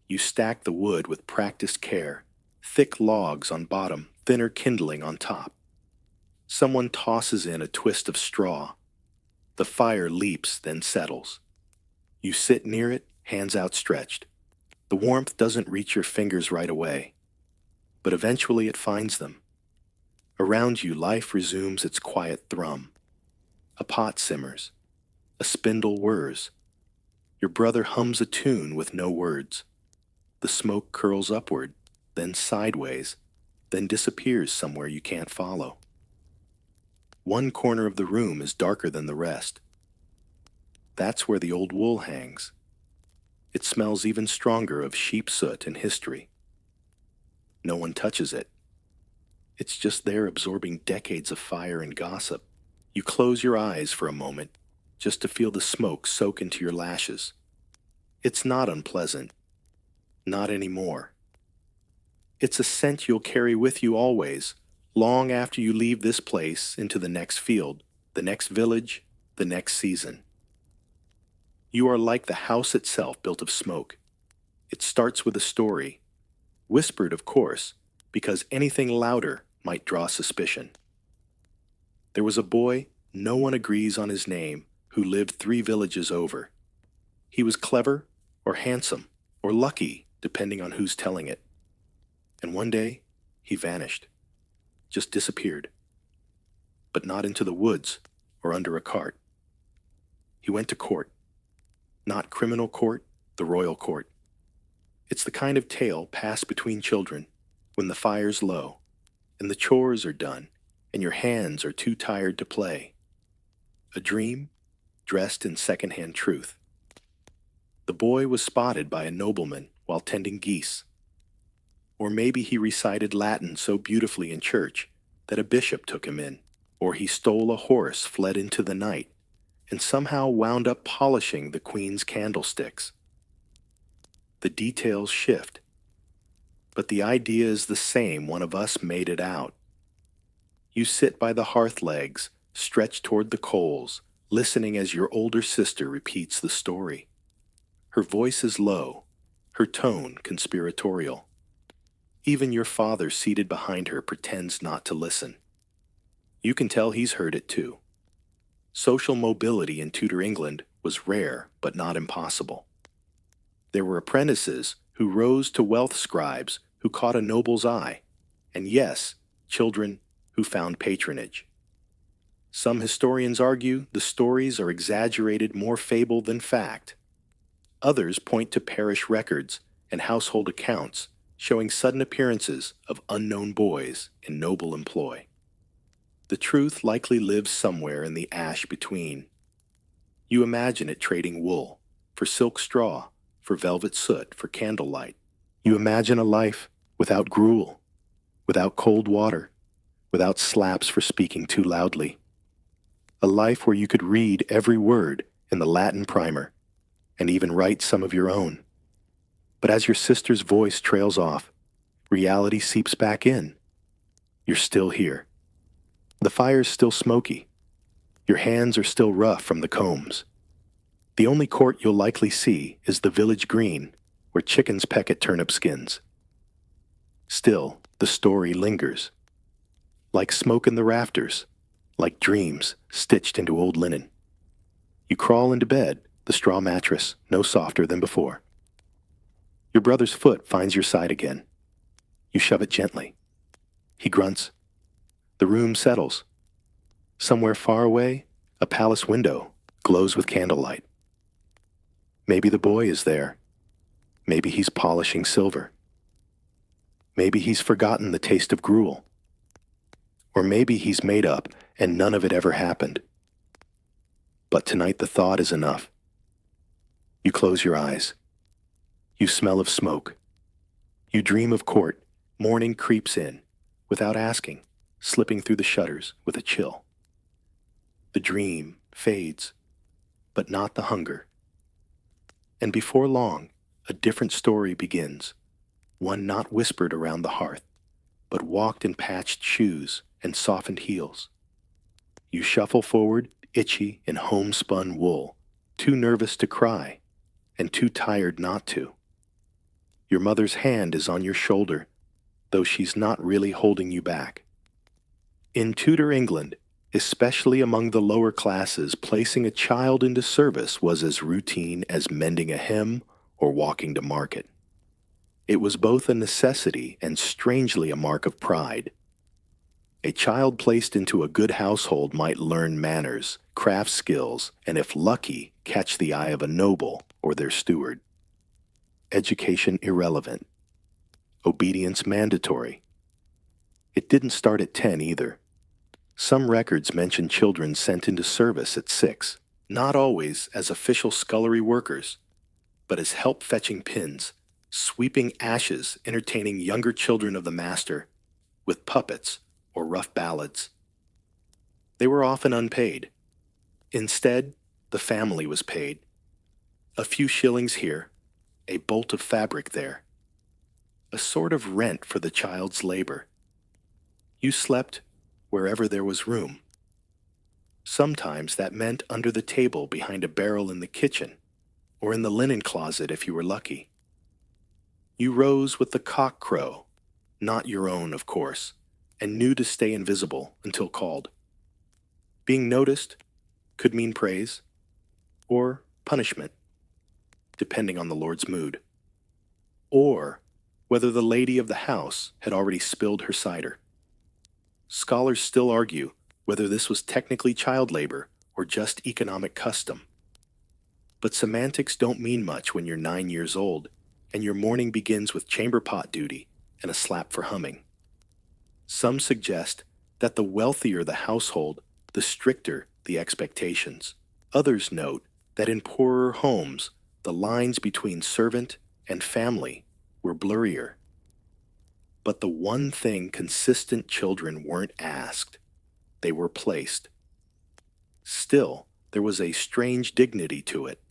You stack the wood with practiced care, thick logs on bottom, thinner kindling on top. Someone tosses in a twist of straw. The fire leaps, then settles. You sit near it, hands outstretched. The warmth doesn't reach your fingers right away, but eventually it finds them. Around you, life resumes its quiet thrum. A pot simmers. A spindle whirs. Your brother hums a tune with no words. The smoke curls upward, then sideways, then disappears somewhere you can't follow. One corner of the room is darker than the rest. That's where the old wool hangs. It smells even stronger of sheep soot and history. No one touches it. It's just there absorbing decades of fire and gossip. You close your eyes for a moment, just to feel the smoke soak into your lashes. It's not unpleasant. Not anymore. It's a scent you'll carry with you always, long after you leave this place into the next field, the next village, the next season. You are like the house itself built of smoke. It starts with a story, whispered of course, because anything louder might draw suspicion. There was a boy, no one agrees on his name, who lived 3 villages over. He was clever, or handsome, or lucky, depending on who's telling it. And one day, he vanished, just disappeared. But not into the woods or under a cart. He went to court. Not criminal court, the royal court. It's the kind of tale passed between children when the fire's low, and the chores are done, and your hands are too tired to play. A dream dressed in second-hand truth. The boy was spotted by a nobleman while tending geese. Or maybe he recited Latin so beautifully in church that a bishop took him in. Or he stole a horse, fled into the night, and somehow wound up polishing the queen's candlesticks. The details shift, but the idea is the same. One of us made it out. You sit by the hearth legs, stretched toward the coals, listening as your older sister repeats the story. Her voice is low, her tone conspiratorial. Even your father seated behind her pretends not to listen. You can tell he's heard it too. Social mobility in Tudor England was rare but not impossible. There were apprentices who rose to wealth, scribes who caught a noble's eye, and yes, children who found patronage. Some historians argue the stories are exaggerated, more fable than fact. Others point to parish records and household accounts showing sudden appearances of unknown boys in noble employ. The truth likely lives somewhere in the ash between. You imagine it trading wool, for silk straw, for velvet soot, for candlelight. You imagine a life without gruel, without cold water, without slaps for speaking too loudly. A life where you could read every word in the Latin primer, and even write some of your own. But as your sister's voice trails off, reality seeps back in. You're still here. The fire's still smoky. Your hands are still rough from the combs. The only court you'll likely see is the village green, where chickens peck at turnip skins. Still, the story lingers. Like smoke in the rafters, like dreams stitched into old linen. You crawl into bed, the straw mattress no softer than before. Your brother's foot finds your side again. You shove it gently. He grunts. The room settles. Somewhere far away, a palace window glows with candlelight. Maybe the boy is there. Maybe he's polishing silver. Maybe he's forgotten the taste of gruel. Or maybe he's made up and none of it ever happened. But tonight the thought is enough. You close your eyes. You smell of smoke. You dream of court. Morning creeps in, without asking, slipping through the shutters with a chill. The dream fades, but not the hunger. And before long, a different story begins, one not whispered around the hearth, but walked in patched shoes and softened heels. You shuffle forward, itchy in homespun wool, too nervous to cry, and too tired not to. Your mother's hand is on your shoulder, though she's not really holding you back. In Tudor England, especially among the lower classes, placing a child into service was as routine as mending a hem or walking to market. It was both a necessity and strangely a mark of pride. A child placed into a good household might learn manners, craft skills, and if lucky, catch the eye of a noble or their steward. Education irrelevant. Obedience mandatory. It didn't start at 10 either. Some records mention children sent into service at 6, not always as official scullery workers, but as help-fetching pins, sweeping ashes, entertaining younger children of the master with puppets or rough ballads. They were often unpaid. Instead, the family was paid. A few shillings here, a bolt of fabric there. A sort of rent for the child's labor. You slept wherever there was room. Sometimes that meant under the table behind a barrel in the kitchen, or in the linen closet if you were lucky. You rose with the cock crow, not your own, of course, and knew to stay invisible until called. Being noticed could mean praise or punishment, depending on the Lord's mood, or whether the lady of the house had already spilled her cider. Scholars still argue whether this was technically child labor or just economic custom. But semantics don't mean much when you're 9 years old and your morning begins with chamber pot duty and a slap for humming. Some suggest that the wealthier the household, the stricter the expectations. Others note that in poorer homes, the lines between servant and family were blurrier. But the one thing consistent children weren't asked, they were placed. Still, there was a strange dignity to it,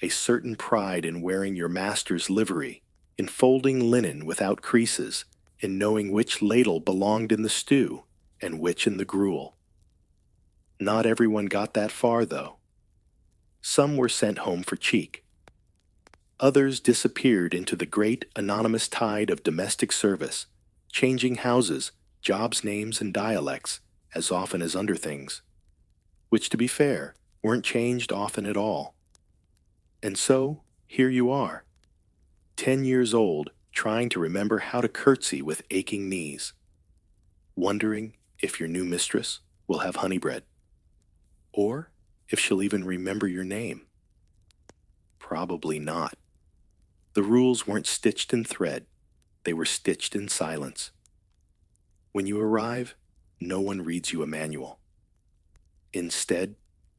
a certain pride in wearing your master's livery, in folding linen without creases, in knowing which ladle belonged in the stew and which in the gruel. Not everyone got that far, though. Some were sent home for cheek. Others disappeared into the great anonymous tide of domestic service, changing houses, jobs' names, and dialects as often as underthings, which, to be fair, weren't changed often at all. And so, here you are, 10 years old, trying to remember how to curtsy with aching knees, wondering if your new mistress will have honey bread, or if she'll even remember your name. Probably not. The rules weren't stitched in thread, they were stitched in silence. When you arrive, no one reads you a manual. Instead,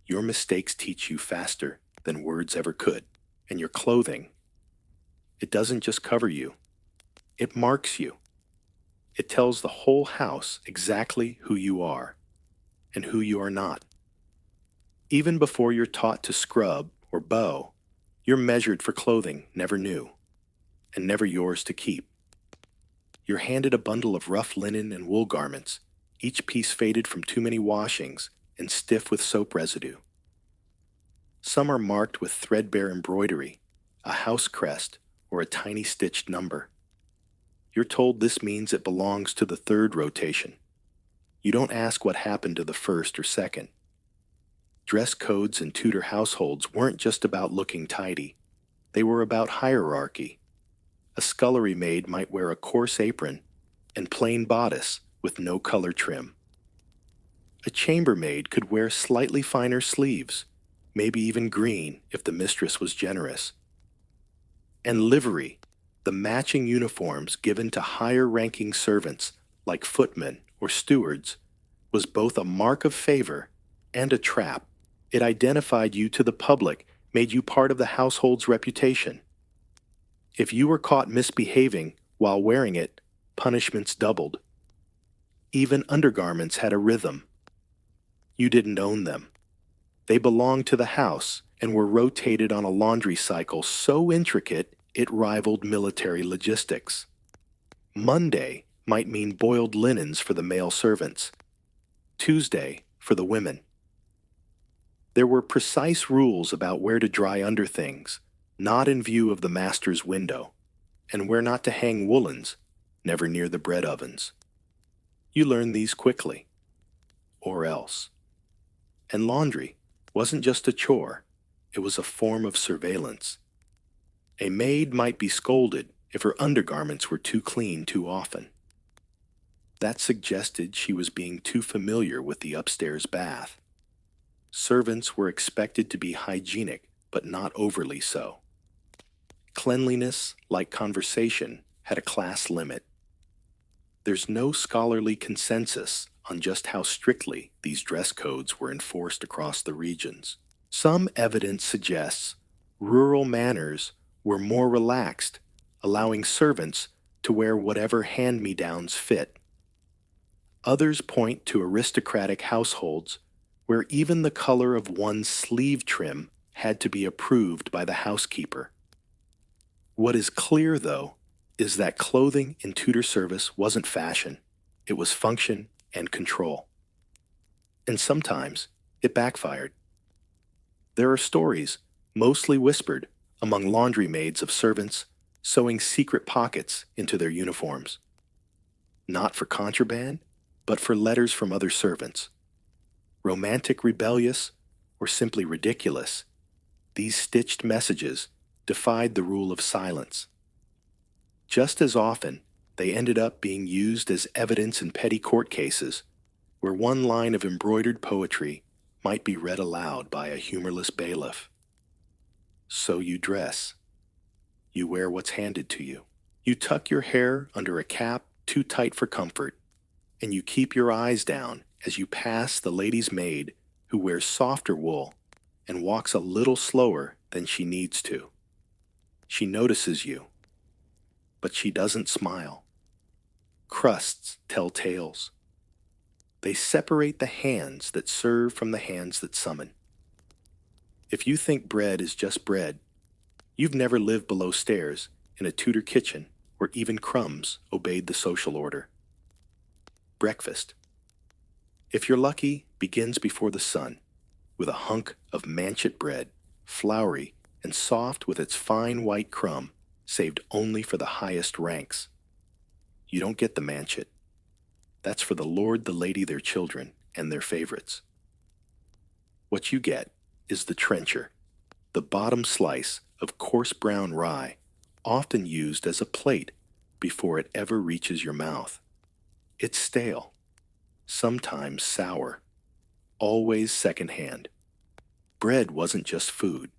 your mistakes teach you faster than words ever could, and your clothing, it doesn't just cover you, it marks you. It tells the whole house exactly who you are and who you are not. Even before you're taught to scrub or bow, you're measured for clothing never new, and never yours to keep. You're handed a bundle of rough linen and wool garments, each piece faded from too many washings and stiff with soap residue. Some are marked with threadbare embroidery, a house crest, or a tiny stitched number. You're told this means it belongs to the third rotation. You don't ask what happened to the first or second. Dress codes in Tudor households weren't just about looking tidy. They were about hierarchy. A scullery maid might wear a coarse apron and plain bodice with no color trim. A chambermaid could wear slightly finer sleeves, maybe even green if the mistress was generous. And livery, the matching uniforms given to higher-ranking servants like footmen or stewards, was both a mark of favor and a trap. It identified you to the public, made you part of the household's reputation. If you were caught misbehaving while wearing it, punishments doubled. Even undergarments had a rhythm. You didn't own them. They belonged to the house and were rotated on a laundry cycle so intricate it rivaled military logistics. Monday might mean boiled linens for the male servants, Tuesday for the women. There were precise rules about where to dry under things, not in view of the master's window, and where not to hang woolens, never near the bread ovens. You learned these quickly, or else. And laundry wasn't just a chore, it was a form of surveillance. A maid might be scolded if her undergarments were too clean too often. That suggested she was being too familiar with the upstairs bath. Servants were expected to be hygienic, but not overly so. Cleanliness, like conversation, had a class limit. There's no scholarly consensus on just how strictly these dress codes were enforced across the regions. Some evidence suggests rural manners were more relaxed, allowing servants to wear whatever hand-me-downs fit. Others point to aristocratic households where even the color of one's sleeve trim had to be approved by the housekeeper. What is clear, though, is that clothing in Tudor service wasn't fashion. It was function and control. And sometimes it backfired. There are stories, mostly whispered, among laundry maids of servants sewing secret pockets into their uniforms. Not for contraband, but for letters from other servants. Romantic, rebellious, or simply ridiculous, these stitched messages defied the rule of silence. Just as often, they ended up being used as evidence in petty court cases, where one line of embroidered poetry might be read aloud by a humorless bailiff. So you dress. You wear what's handed to you. You tuck your hair under a cap too tight for comfort, and you keep your eyes down as you pass the lady's maid who wears softer wool and walks a little slower than she needs to. She notices you, but she doesn't smile. Crusts tell tales. They separate the hands that serve from the hands that summon. If you think bread is just bread, you've never lived below stairs in a Tudor kitchen where even crumbs obeyed the social order. Breakfast, if you're lucky, begins before the sun, with a hunk of manchet bread, floury and soft with its fine white crumb, saved only for the highest ranks. You don't get the manchet. That's for the lord, the lady, their children, and their favorites. What you get is the trencher, the bottom slice of coarse brown rye, often used as a plate before it ever reaches your mouth. It's stale, sometimes sour, always secondhand. Bread wasn't just food.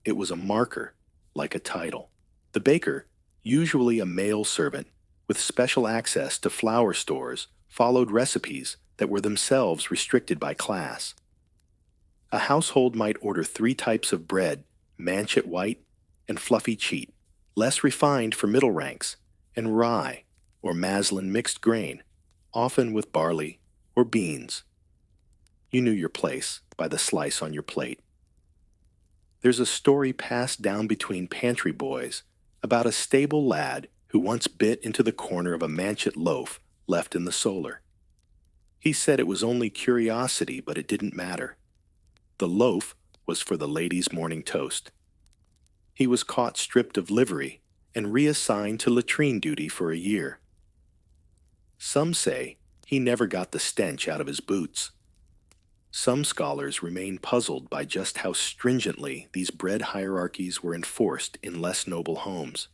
It was a marker, like a title. The baker, usually a male servant with special access to flour stores, followed recipes that were themselves restricted by class. A household might order 3 types of bread, manchet white and fluffy cheat, less refined for middle ranks, and rye or maslin mixed grain, often with barley or beans. You knew your place by the slice on your plate. There's a story passed down between pantry boys about a stable lad who once bit into the corner of a manchet loaf left in the solar. He said it was only curiosity, but it didn't matter. The loaf was for the lady's morning toast. He was caught stripped of livery and reassigned to latrine duty for a year. Some say He never got the stench out of his boots. Some scholars remain puzzled by just how stringently these bread hierarchies were enforced in less noble homes.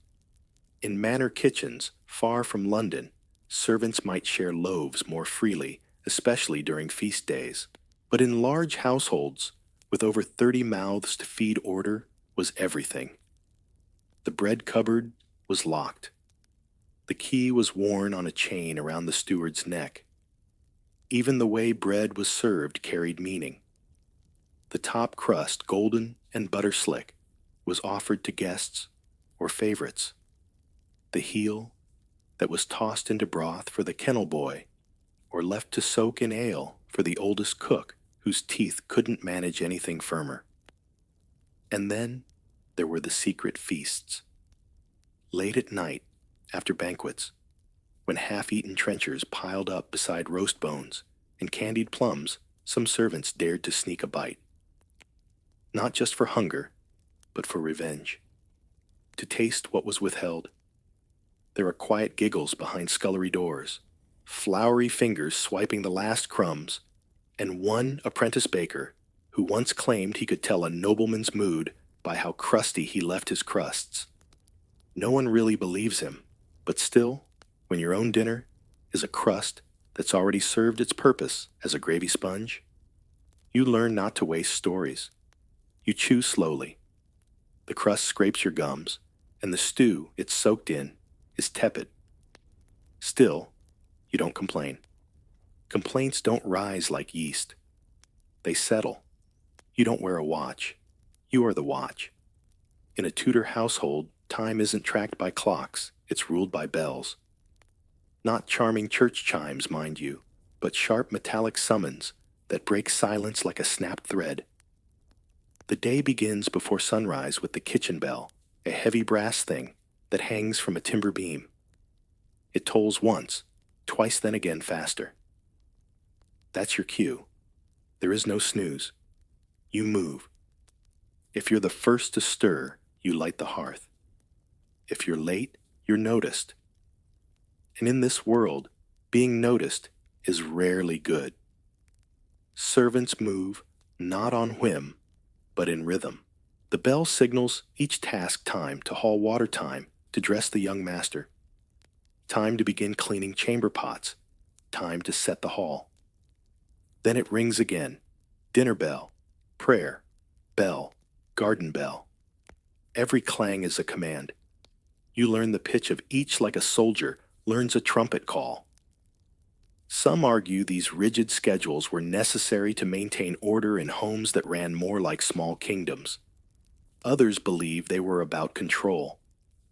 In manor kitchens, far from London, servants might share loaves more freely, especially during feast days. But in large households, with over 30 mouths to feed, order was everything. The bread cupboard was locked. The key was worn on a chain around the steward's neck. Even the way bread was served carried meaning. The top crust, golden and butter slick, was offered to guests or favorites. The heel that was tossed into broth for the kennel boy, or left to soak in ale for the oldest cook whose teeth couldn't manage anything firmer. And then there were the secret feasts. Late at night, after banquets, when half-eaten trenchers piled up beside roast bones and candied plums, some servants dared to sneak a bite. Not just for hunger, but for revenge. To taste what was withheld. There are quiet giggles behind scullery doors, floury fingers swiping the last crumbs, and one apprentice baker who once claimed he could tell a nobleman's mood by how crusty he left his crusts. No one really believes him, but still, when your own dinner is a crust that's already served its purpose as a gravy sponge, you learn not to waste stories. You chew slowly. The crust scrapes your gums, and the stew it's soaked in is tepid. Still, you don't complain. Complaints don't rise like yeast. They settle. You don't wear a watch. You are the watch. In a Tudor household, time isn't tracked by clocks, it's ruled by bells. Not charming church chimes, mind you, but sharp metallic summons that break silence like a snapped thread. The day begins before sunrise with the kitchen bell, a heavy brass thing that hangs from a timber beam. It tolls once, twice then again faster. That's your cue. There is no snooze. You move. If you're the first to stir, you light the hearth. If you're late, you're noticed. And in this world, being noticed is rarely good. Servants move, not on whim, but in rhythm. The bell signals each task time to haul water, time to dress the young master, time to begin cleaning chamber pots, time to set the hall. Then it rings again. Dinner bell, prayer, bell, garden bell. Every clang is a command. You learn the pitch of each like a soldier learns a trumpet call. Some argue these rigid schedules were necessary to maintain order in homes that ran more like small kingdoms. Others believe they were about control,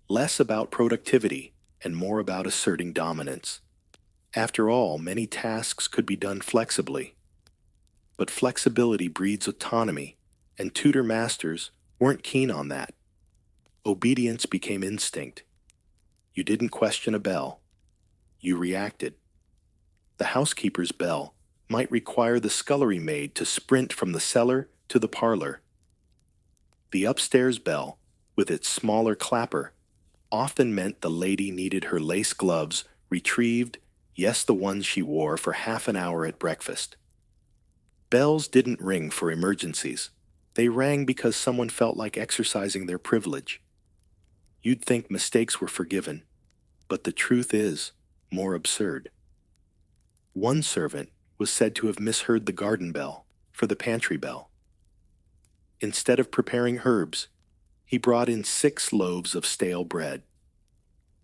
less about productivity and more about asserting dominance. After all, many tasks could be done flexibly. But flexibility breeds autonomy, and Tudor masters weren't keen on that. Obedience became instinct. You didn't question a bell. You reacted. The housekeeper's bell might require the scullery maid to sprint from the cellar to the parlor. The upstairs bell, with its smaller clapper, often meant the lady needed her lace gloves retrieved, yes, the ones she wore for half an hour at breakfast. Bells didn't ring for emergencies. They rang because someone felt like exercising their privilege. You'd think mistakes were forgiven, but the truth is more absurd. One servant was said to have misheard the garden bell for the pantry bell. Instead of preparing herbs, he brought in 6 loaves of stale bread.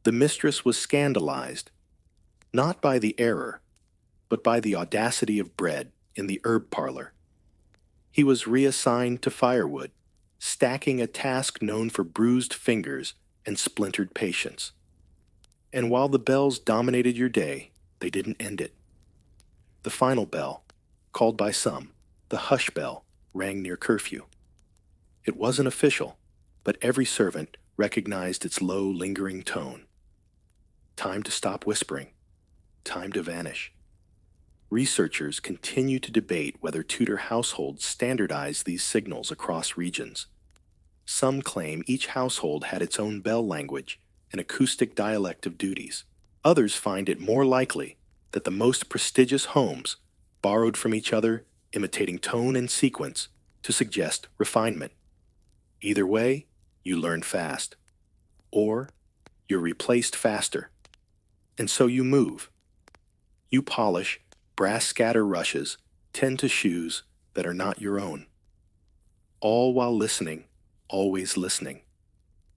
The mistress was scandalized, not by the error, but by the audacity of bread in the herb parlor. He was reassigned to firewood, stacking a task known for bruised fingers and splintered patience. And while the bells dominated your day, they didn't end it. The final bell, called by some the hush bell, rang near curfew. It wasn't official, but every servant recognized its low, lingering tone. Time to stop whispering. Time to vanish. Researchers continue to debate whether Tudor households standardized these signals across regions. Some claim each household had its own bell language, an acoustic dialect of duties. Others find it more likely that the most prestigious homes borrowed from each other, imitating tone and sequence to suggest refinement. Either way, you learn fast, or you're replaced faster. And so you move. You polish brass scatter rushes, tend to shoes that are not your own. All while listening, always listening.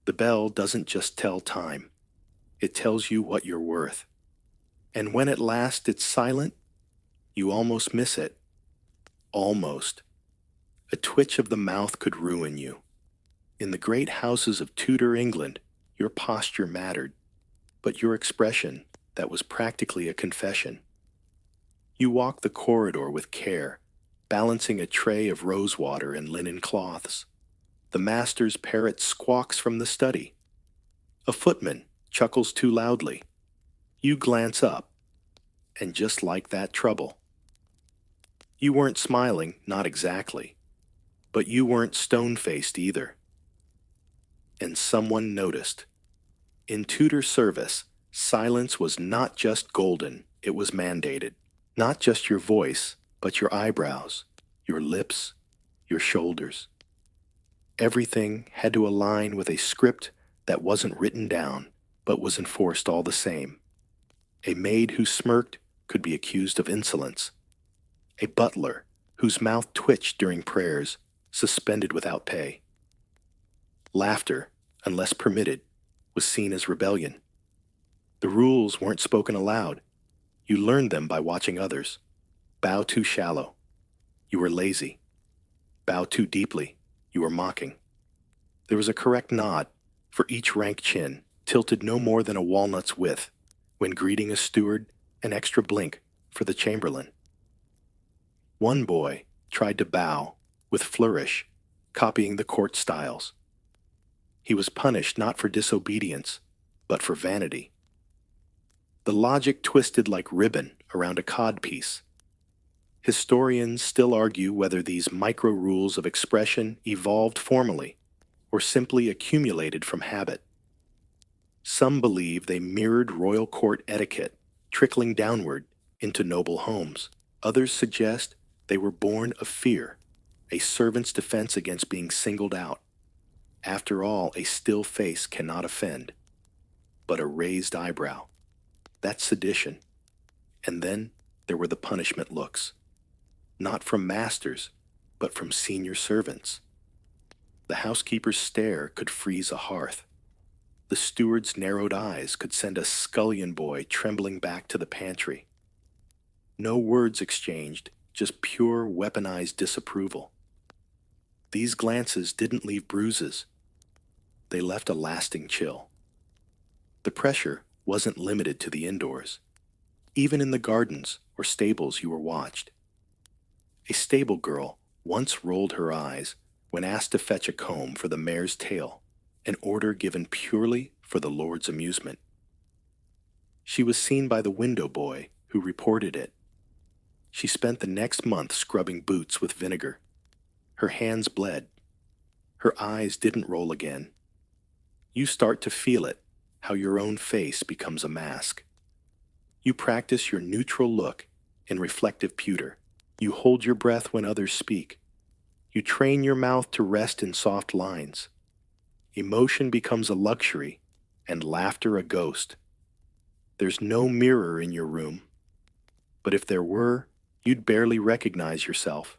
The bell doesn't just tell time, it tells you what you're worth. And when at last it's silent, you almost miss it. Almost. A twitch of the mouth could ruin you. In the great houses of Tudor England, your posture mattered, but your expression, that was practically a confession. You walk the corridor with care, balancing a tray of rosewater and linen cloths. The master's parrot squawks from the study. A footman chuckles too loudly. You glance up, and just like that trouble. You weren't smiling, not exactly, but you weren't stone-faced either. And someone noticed. In Tudor service, silence was not just golden, it was mandated. Not just your voice, but your eyebrows, your lips, your shoulders. Everything had to align with a script that wasn't written down, but was enforced all the same. A maid who smirked could be accused of insolence. A butler whose mouth twitched during prayers, suspended without pay. Laughter, unless permitted, was seen as rebellion. The rules weren't spoken aloud. You learned them by watching others. Bow too shallow. You were lazy. Bow too deeply. You were mocking. There was a correct nod for each rank chin, tilted no more than a walnut's width, when greeting a steward, an extra blink for the chamberlain. One boy tried to bow with flourish, copying the court styles. He was punished not for disobedience, but for vanity. The logic twisted like ribbon around a codpiece. Historians still argue whether these micro-rules of expression evolved formally or simply accumulated from habit. Some believe they mirrored royal court etiquette, trickling downward into noble homes. Others suggest they were born of fear, a servant's defense against being singled out. After all, a still face cannot offend, but a raised eyebrow. That's sedition. And then there were the punishment looks. Not from masters, but from senior servants. The housekeeper's stare could freeze a hearth. The steward's narrowed eyes could send a scullion boy trembling back to the pantry. No words exchanged, just pure weaponized disapproval. These glances didn't leave bruises. They left a lasting chill. The pressure wasn't limited to the indoors. Even in the gardens or stables you were watched. A stable girl once rolled her eyes when asked to fetch a comb for the mare's tail, an order given purely for the lord's amusement. She was seen by the window boy who reported it. She spent the next month scrubbing boots with vinegar. Her hands bled. Her eyes didn't roll again. You start to feel it, how your own face becomes a mask. You practice your neutral look in reflective pewter. You hold your breath when others speak. You train your mouth to rest in soft lines. Emotion becomes a luxury, and laughter a ghost. There's no mirror in your room. But if there were, you'd barely recognize yourself.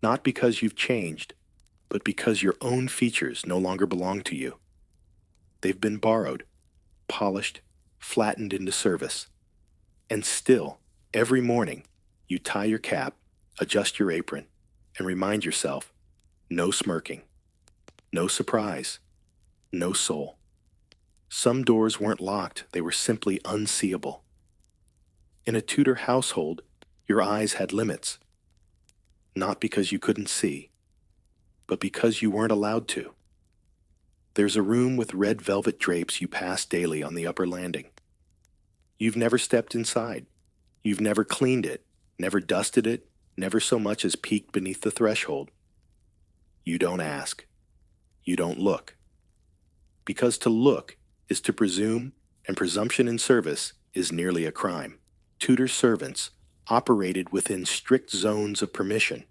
Not because you've changed, but because your own features no longer belong to you. They've been borrowed, polished, flattened into service. And still, every morning, you tie your cap, adjust your apron, and remind yourself, no smirking, no surprise, no soul. Some doors weren't locked, they were simply unseeable. In a Tudor household, your eyes had limits. Not because you couldn't see, but because you weren't allowed to. There's a room with red velvet drapes you pass daily on the upper landing. You've never stepped inside. You've never cleaned it, never dusted it, never so much as peeked beneath the threshold. You don't ask. You don't look. Because to look is to presume, and presumption in service is nearly a crime. Tudor servants operated within strict zones of permission.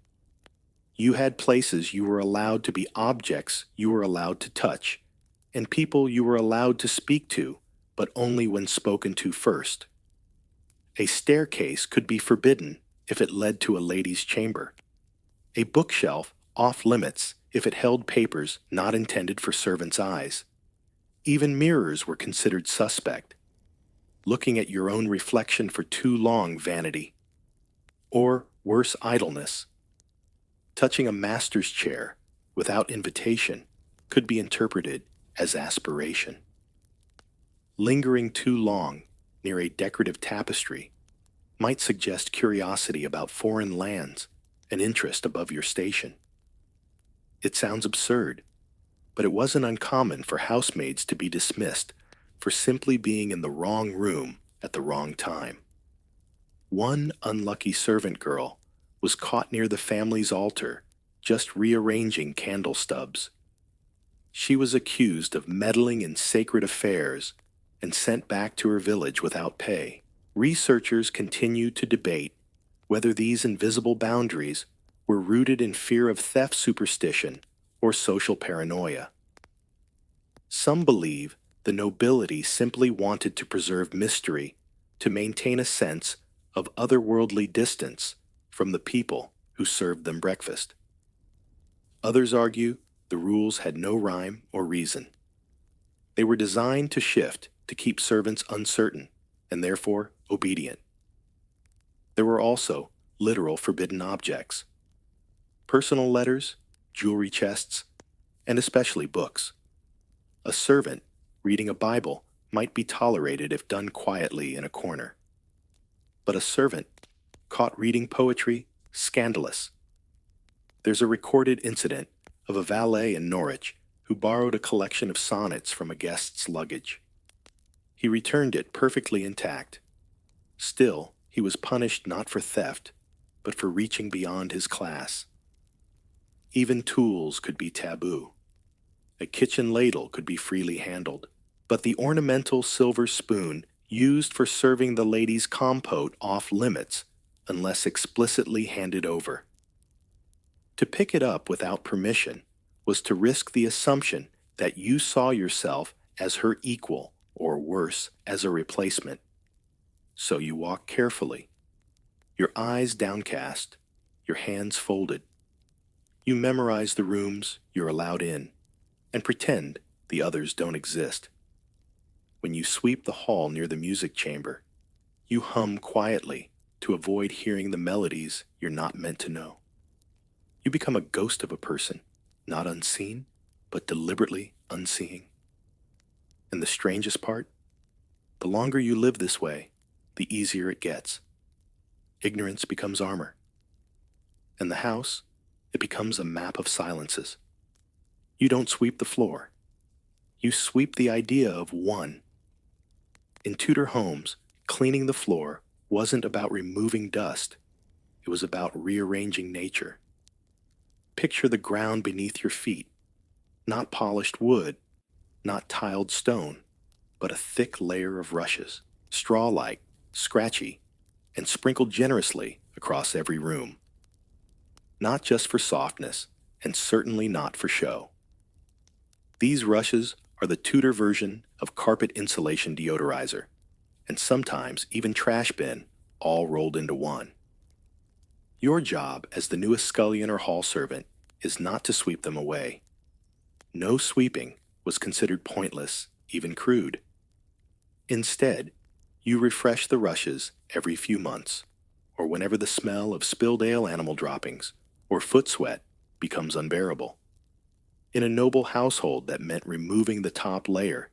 You had places you were allowed to be, objects you were allowed to touch, and people you were allowed to speak to, but only when spoken to first. A staircase could be forbidden if it led to a lady's chamber. A bookshelf off limits if it held papers not intended for servants' eyes. Even mirrors were considered suspect. Looking at your own reflection for too long, vanity. Or, worse, idleness. Touching a master's chair without invitation could be interpreted as aspiration. Lingering too long near a decorative tapestry might suggest curiosity about foreign lands and interest above your station. It sounds absurd, but it wasn't uncommon for housemaids to be dismissed for simply being in the wrong room at the wrong time. One unlucky servant girl was caught near the family's altar, just rearranging candle stubs. She was accused of meddling in sacred affairs and sent back to her village without pay. Researchers continue to debate whether these invisible boundaries were rooted in fear of theft superstition or social paranoia. Some believe the nobility simply wanted to preserve mystery to maintain a sense of otherworldly distance from the people who served them breakfast. Others argue the rules had no rhyme or reason. They were designed to shift to keep servants uncertain and therefore obedient. There were also literal forbidden objects: personal letters, jewelry chests, and especially books. A servant reading a Bible might be tolerated if done quietly in a corner. But a servant caught reading poetry, scandalous. There's a recorded incident of a valet in Norwich who borrowed a collection of sonnets from a guest's luggage. He returned it perfectly intact. Still, he was punished not for theft, but for reaching beyond his class. Even tools could be taboo. A kitchen ladle could be freely handled, but the ornamental silver spoon used for serving the lady's compote off limits unless explicitly handed over. To pick it up without permission was to risk the assumption that you saw yourself as her equal, or worse, as a replacement. So you walk carefully, your eyes downcast, your hands folded. You memorize the rooms you're allowed in and pretend the others don't exist. When you sweep the hall near the music chamber, you hum quietly to avoid hearing the melodies you're not meant to know. You become a ghost of a person, not unseen, but deliberately unseeing. And the strangest part? The longer you live this way, the easier it gets. Ignorance becomes armor. And the house, it becomes a map of silences. You don't sweep the floor. You sweep the idea of one. In Tudor homes, cleaning the floor wasn't about removing dust. It was about rearranging nature. Picture the ground beneath your feet, not polished wood, not tiled stone, but a thick layer of rushes, straw-like, scratchy, and sprinkled generously across every room. Not just for softness, and certainly not for show. These rushes are the Tudor version of carpet insulation deodorizer, and sometimes even trash bin, all rolled into one. Your job as the newest scullion or hall servant is not to sweep them away. No sweeping was considered pointless, even crude. Instead, you refresh the rushes every few months, or whenever the smell of spilled ale animal droppings or foot sweat becomes unbearable. In a noble household, that meant removing the top layer,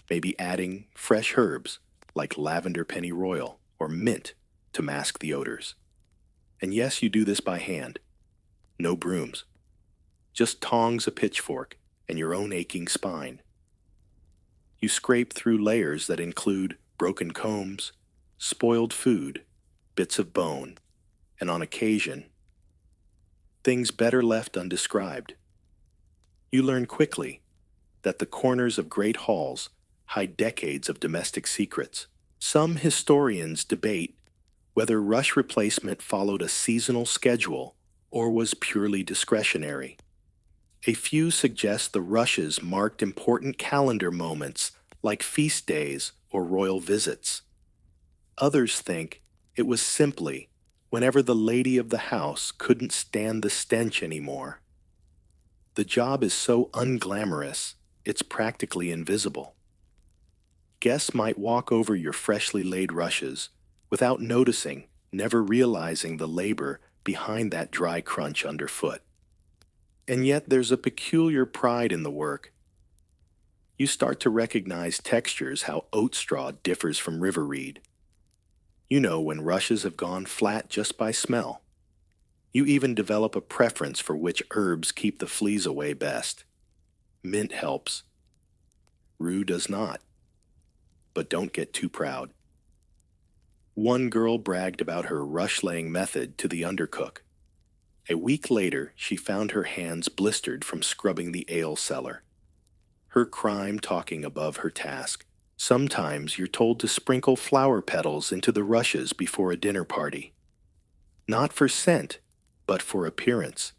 maybe adding fresh herbs like lavender pennyroyal or mint to mask the odors. And yes, you do this by hand. No brooms. Just tongs, a pitchfork, and your own aching spine. You scrape through layers that include broken combs, spoiled food, bits of bone, and on occasion, things better left undescribed. You learn quickly that the corners of great halls hide decades of domestic secrets. Some historians debate whether rush replacement followed a seasonal schedule or was purely discretionary. A few suggest the rushes marked important calendar moments like feast days or royal visits. Others think it was simply whenever the lady of the house couldn't stand the stench anymore. The job is so unglamorous, it's practically invisible. Guests might walk over your freshly laid rushes without noticing, never realizing the labor behind that dry crunch underfoot. And yet there's a peculiar pride in the work. You start to recognize textures, how oat straw differs from river reed. You know when rushes have gone flat just by smell. You even develop a preference for which herbs keep the fleas away best. Mint helps. Rue does not. But don't get too proud. One girl bragged about her rush-laying method to the undercook. A week later, she found her hands blistered from scrubbing the ale cellar. Her crime talking above her task. Sometimes you're told to sprinkle flower petals into the rushes before a dinner party. Not for scent, but for appearance.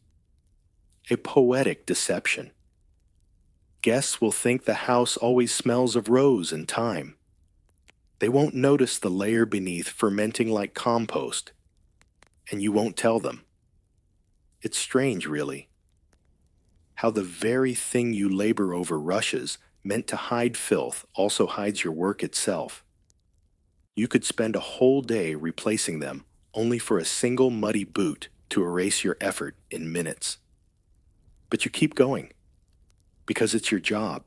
A poetic deception. Guests will think the house always smells of rose and thyme. They won't notice the layer beneath fermenting like compost, and you won't tell them. It's strange, really, how the very thing you labor over rushes, meant to hide filth, also hides your work itself. You could spend a whole day replacing them, only for a single muddy boot to erase your effort in minutes. But you keep going, because it's your job,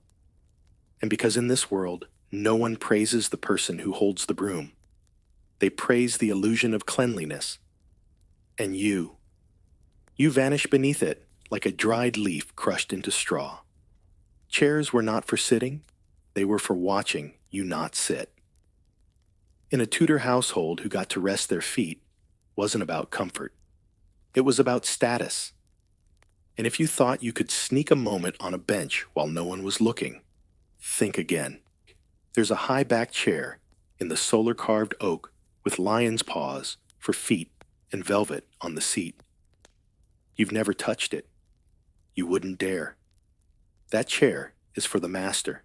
and because in this world, no one praises the person who holds the broom. They praise the illusion of cleanliness. And you vanish beneath it like a dried leaf crushed into straw. Chairs were not for sitting, they were for watching you not sit. In a Tudor household, who got to rest their feet wasn't about comfort. It was about status. And if you thought you could sneak a moment on a bench while no one was looking, think again. There's a high-backed chair in the solar-carved oak with lion's paws for feet and velvet on the seat. You've never touched it. You wouldn't dare. That chair is for the master.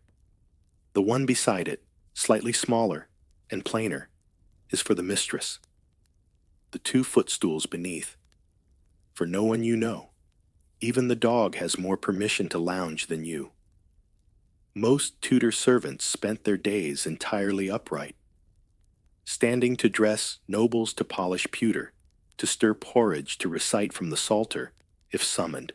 The one beside it, slightly smaller and plainer, is for the mistress. The two footstools beneath, for no one you know. Even the dog has more permission to lounge than you. Most Tudor servants spent their days entirely upright, standing to dress nobles to polish pewter, to stir porridge, to recite from the Psalter, if summoned.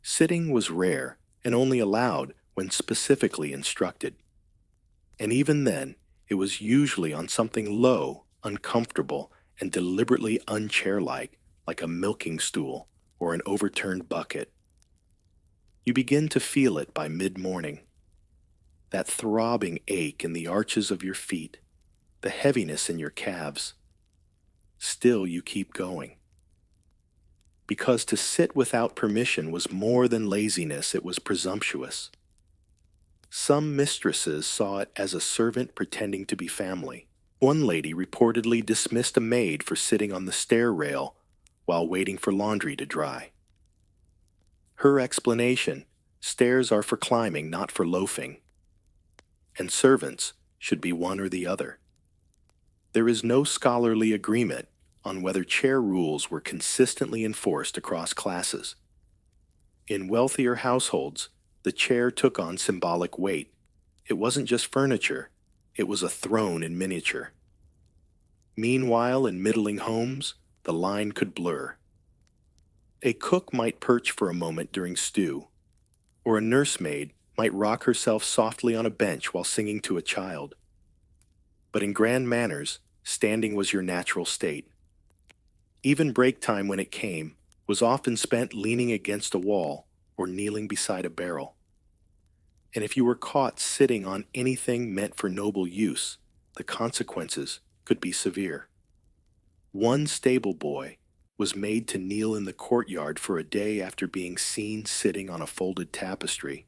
Sitting was rare and only allowed when specifically instructed. And even then, it was usually on something low, uncomfortable, and deliberately unchair-like, like a milking stool or an overturned bucket. You begin to feel it by mid-morning. That throbbing ache in the arches of your feet, the heaviness in your calves. Still you keep going. Because to sit without permission was more than laziness, it was presumptuous. Some mistresses saw it as a servant pretending to be family. One lady reportedly dismissed a maid for sitting on the stair rail while waiting for laundry to dry. Her explanation: stairs are for climbing, not for loafing. And servants should be one or the other. There is no scholarly agreement on whether chair rules were consistently enforced across classes. In wealthier households, the chair took on symbolic weight. It wasn't just furniture, it was a throne in miniature. Meanwhile, in middling homes, the line could blur. A cook might perch for a moment during stew, or a nursemaid might rock herself softly on a bench while singing to a child. But in grand manners, standing was your natural state. Even break time, when it came, was often spent leaning against a wall or kneeling beside a barrel. And if you were caught sitting on anything meant for noble use, the consequences could be severe. One stable boy was made to kneel in the courtyard for a day after being seen sitting on a folded tapestry.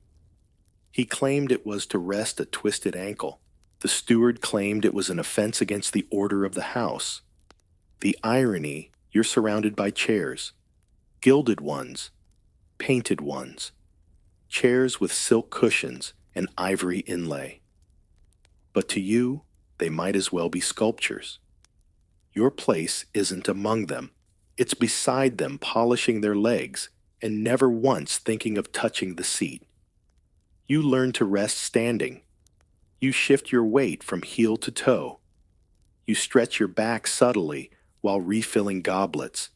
He claimed it was to rest a twisted ankle. The steward claimed it was an offense against the order of the house. The irony, you're surrounded by chairs, gilded ones, painted ones, chairs with silk cushions and ivory inlay. But to you, they might as well be sculptures. Your place isn't among them. It's beside them, polishing their legs and never once thinking of touching the seat. You learn to rest standing. You shift your weight from heel to toe. You stretch your back subtly while refilling goblets.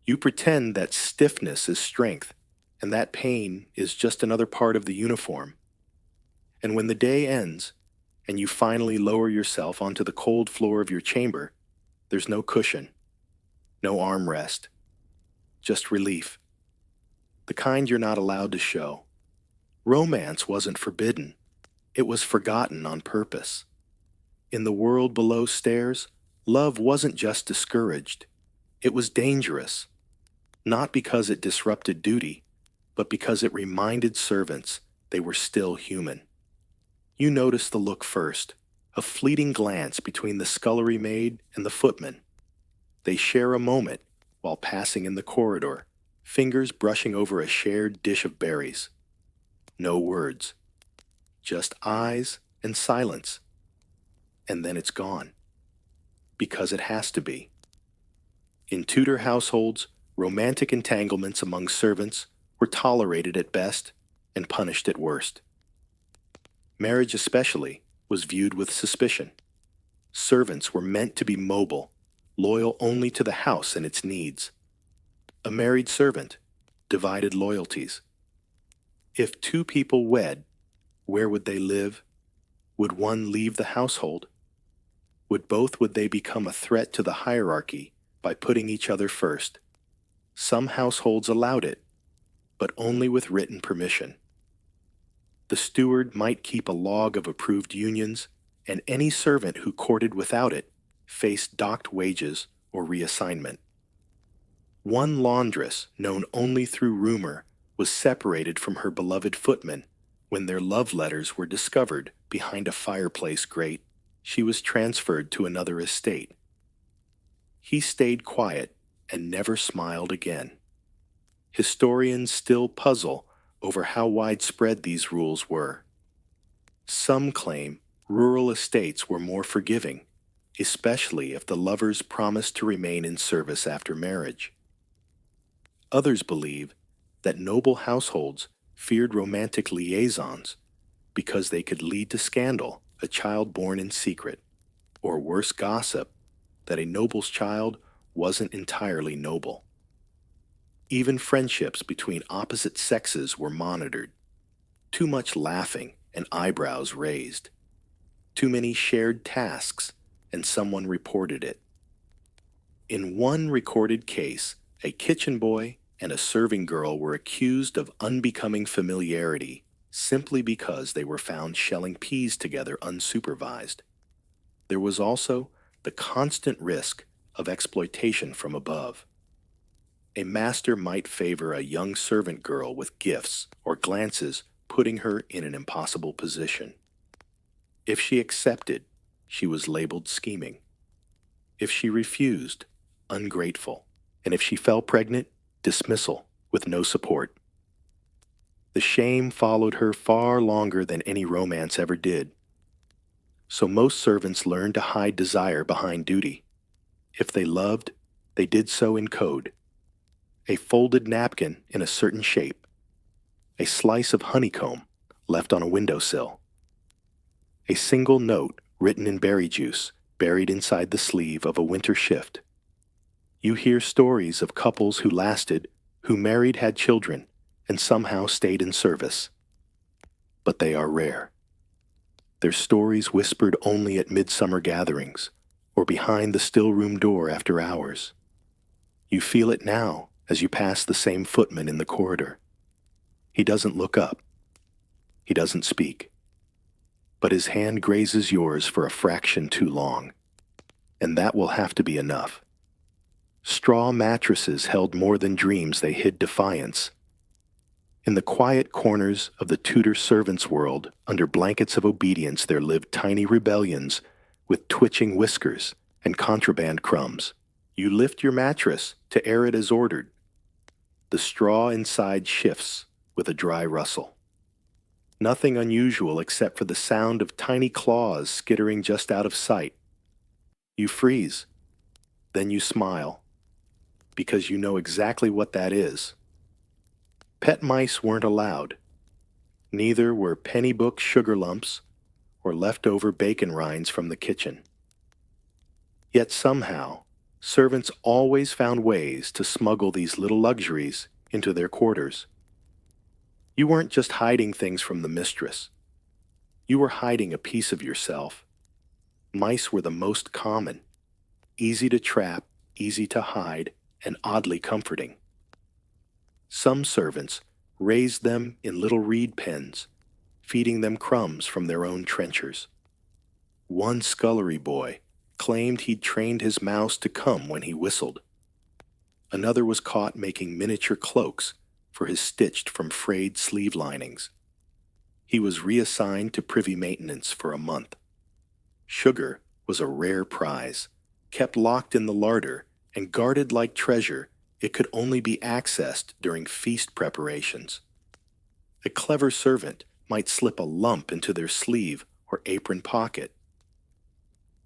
You pretend that stiffness is strength and that pain is just another part of the uniform. And when the day ends and you finally lower yourself onto the cold floor of your chamber, there's no cushion, no armrest, just relief. The kind you're not allowed to show. Romance wasn't forbidden. It was forgotten on purpose. In the world below stairs, love wasn't just discouraged. It was dangerous. Not because it disrupted duty, but because it reminded servants they were still human. You notice the look first, a fleeting glance between the scullery maid and the footman. They share a moment while passing in the corridor, fingers brushing over a shared dish of berries. No words, just eyes and silence. And then it's gone. Because it has to be. In Tudor households, romantic entanglements among servants were tolerated at best and punished at worst. Marriage especially was viewed with suspicion. Servants were meant to be mobile, loyal only to the house and its needs. A married servant, divided loyalties. If two people wed, where would they live? Would one leave the household? Would they become a threat to the hierarchy by putting each other first? Some households allowed it, but only with written permission. The steward might keep a log of approved unions, and any servant who courted without it faced docked wages or reassignment. One laundress, known only through rumor, was separated from her beloved footman when their love letters were discovered behind a fireplace grate. She was transferred to another estate. He stayed quiet and never smiled again. Historians still puzzle over how widespread these rules were. Some claim rural estates were more forgiving, especially if the lovers promised to remain in service after marriage. Others believe that noble households feared romantic liaisons because they could lead to scandal, a child born in secret, or worse gossip, that a noble's child wasn't entirely noble. Even friendships between opposite sexes were monitored. Too much laughing and eyebrows raised. Too many shared tasks and someone reported it. In one recorded case, a kitchen boy and a serving girl were accused of unbecoming familiarity simply because they were found shelling peas together unsupervised. There was also the constant risk of exploitation from above. A master might favor a young servant girl with gifts or glances, putting her in an impossible position. If she accepted, she was labeled scheming. If she refused, ungrateful. And if she fell pregnant, dismissal with no support. The shame followed her far longer than any romance ever did. So most servants learned to hide desire behind duty. If they loved, they did so in code. A folded napkin in a certain shape, a slice of honeycomb left on a windowsill, a single note written in berry juice buried inside the sleeve of a winter shift. You hear stories of couples who lasted, who married, had children, and somehow stayed in service. But they are rare. Their stories whispered only at midsummer gatherings or behind the still room door after hours. You feel it now as you pass the same footman in the corridor. He doesn't look up. He doesn't speak. But his hand grazes yours for a fraction too long. And that will have to be enough. Straw mattresses held more than dreams, they hid defiance. In the quiet corners of the Tudor servants' world, under blankets of obedience, there lived tiny rebellions with twitching whiskers and contraband crumbs. You lift your mattress to air it as ordered. The straw inside shifts with a dry rustle. Nothing unusual except for the sound of tiny claws skittering just out of sight. You freeze, then you smile, because you know exactly what that is. Pet mice weren't allowed. Neither were pennybook sugar lumps or leftover bacon rinds from the kitchen. Yet somehow, servants always found ways to smuggle these little luxuries into their quarters. You weren't just hiding things from the mistress. You were hiding a piece of yourself. Mice were the most common, easy to trap, easy to hide, and oddly comforting. Some servants raised them in little reed pens, feeding them crumbs from their own trenchers. One scullery boy claimed he'd trained his mouse to come when he whistled. Another was caught making miniature cloaks for his stitched from frayed sleeve linings. He was reassigned to privy maintenance for a month. Sugar was a rare prize, kept locked in the larder and guarded like treasure. It could only be accessed during feast preparations. A clever servant might slip a lump into their sleeve or apron pocket.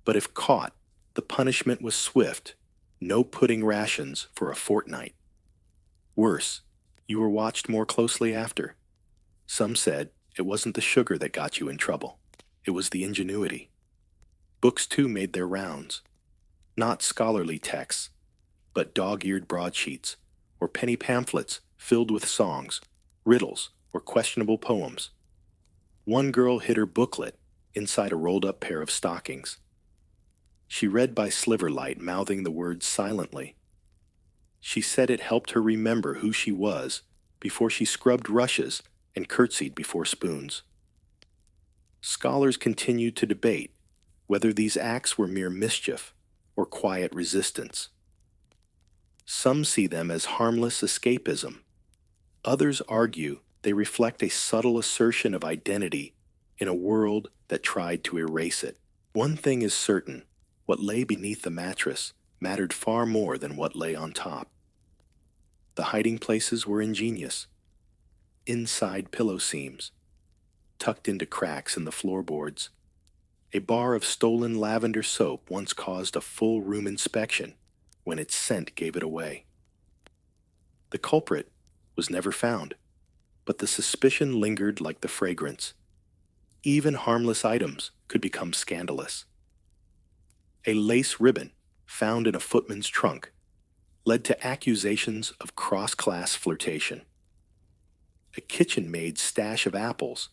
But if caught, the punishment was swift: no pudding rations for a fortnight. Worse, you were watched more closely after. Some said it wasn't the sugar that got you in trouble. It was the ingenuity. Books too made their rounds. Not scholarly texts, but dog-eared broadsheets or penny pamphlets filled with songs, riddles, or questionable poems. One girl hid her booklet inside a rolled-up pair of stockings. She read by sliverlight, mouthing the words silently. She said it helped her remember who she was before she scrubbed rushes and curtsied before spoons. Scholars continued to debate whether these acts were mere mischief or quiet resistance. Some see them as harmless escapism. Others argue they reflect a subtle assertion of identity in a world that tried to erase it. One thing is certain: what lay beneath the mattress mattered far more than what lay on top. The hiding places were ingenious. Inside pillow seams, tucked into cracks in the floorboards. A bar of stolen lavender soap once caused a full room inspection when its scent gave it away. The culprit was never found, but the suspicion lingered like the fragrance. Even harmless items could become scandalous. A lace ribbon found in a footman's trunk led to accusations of cross-class flirtation. A kitchen maid's stash of apples,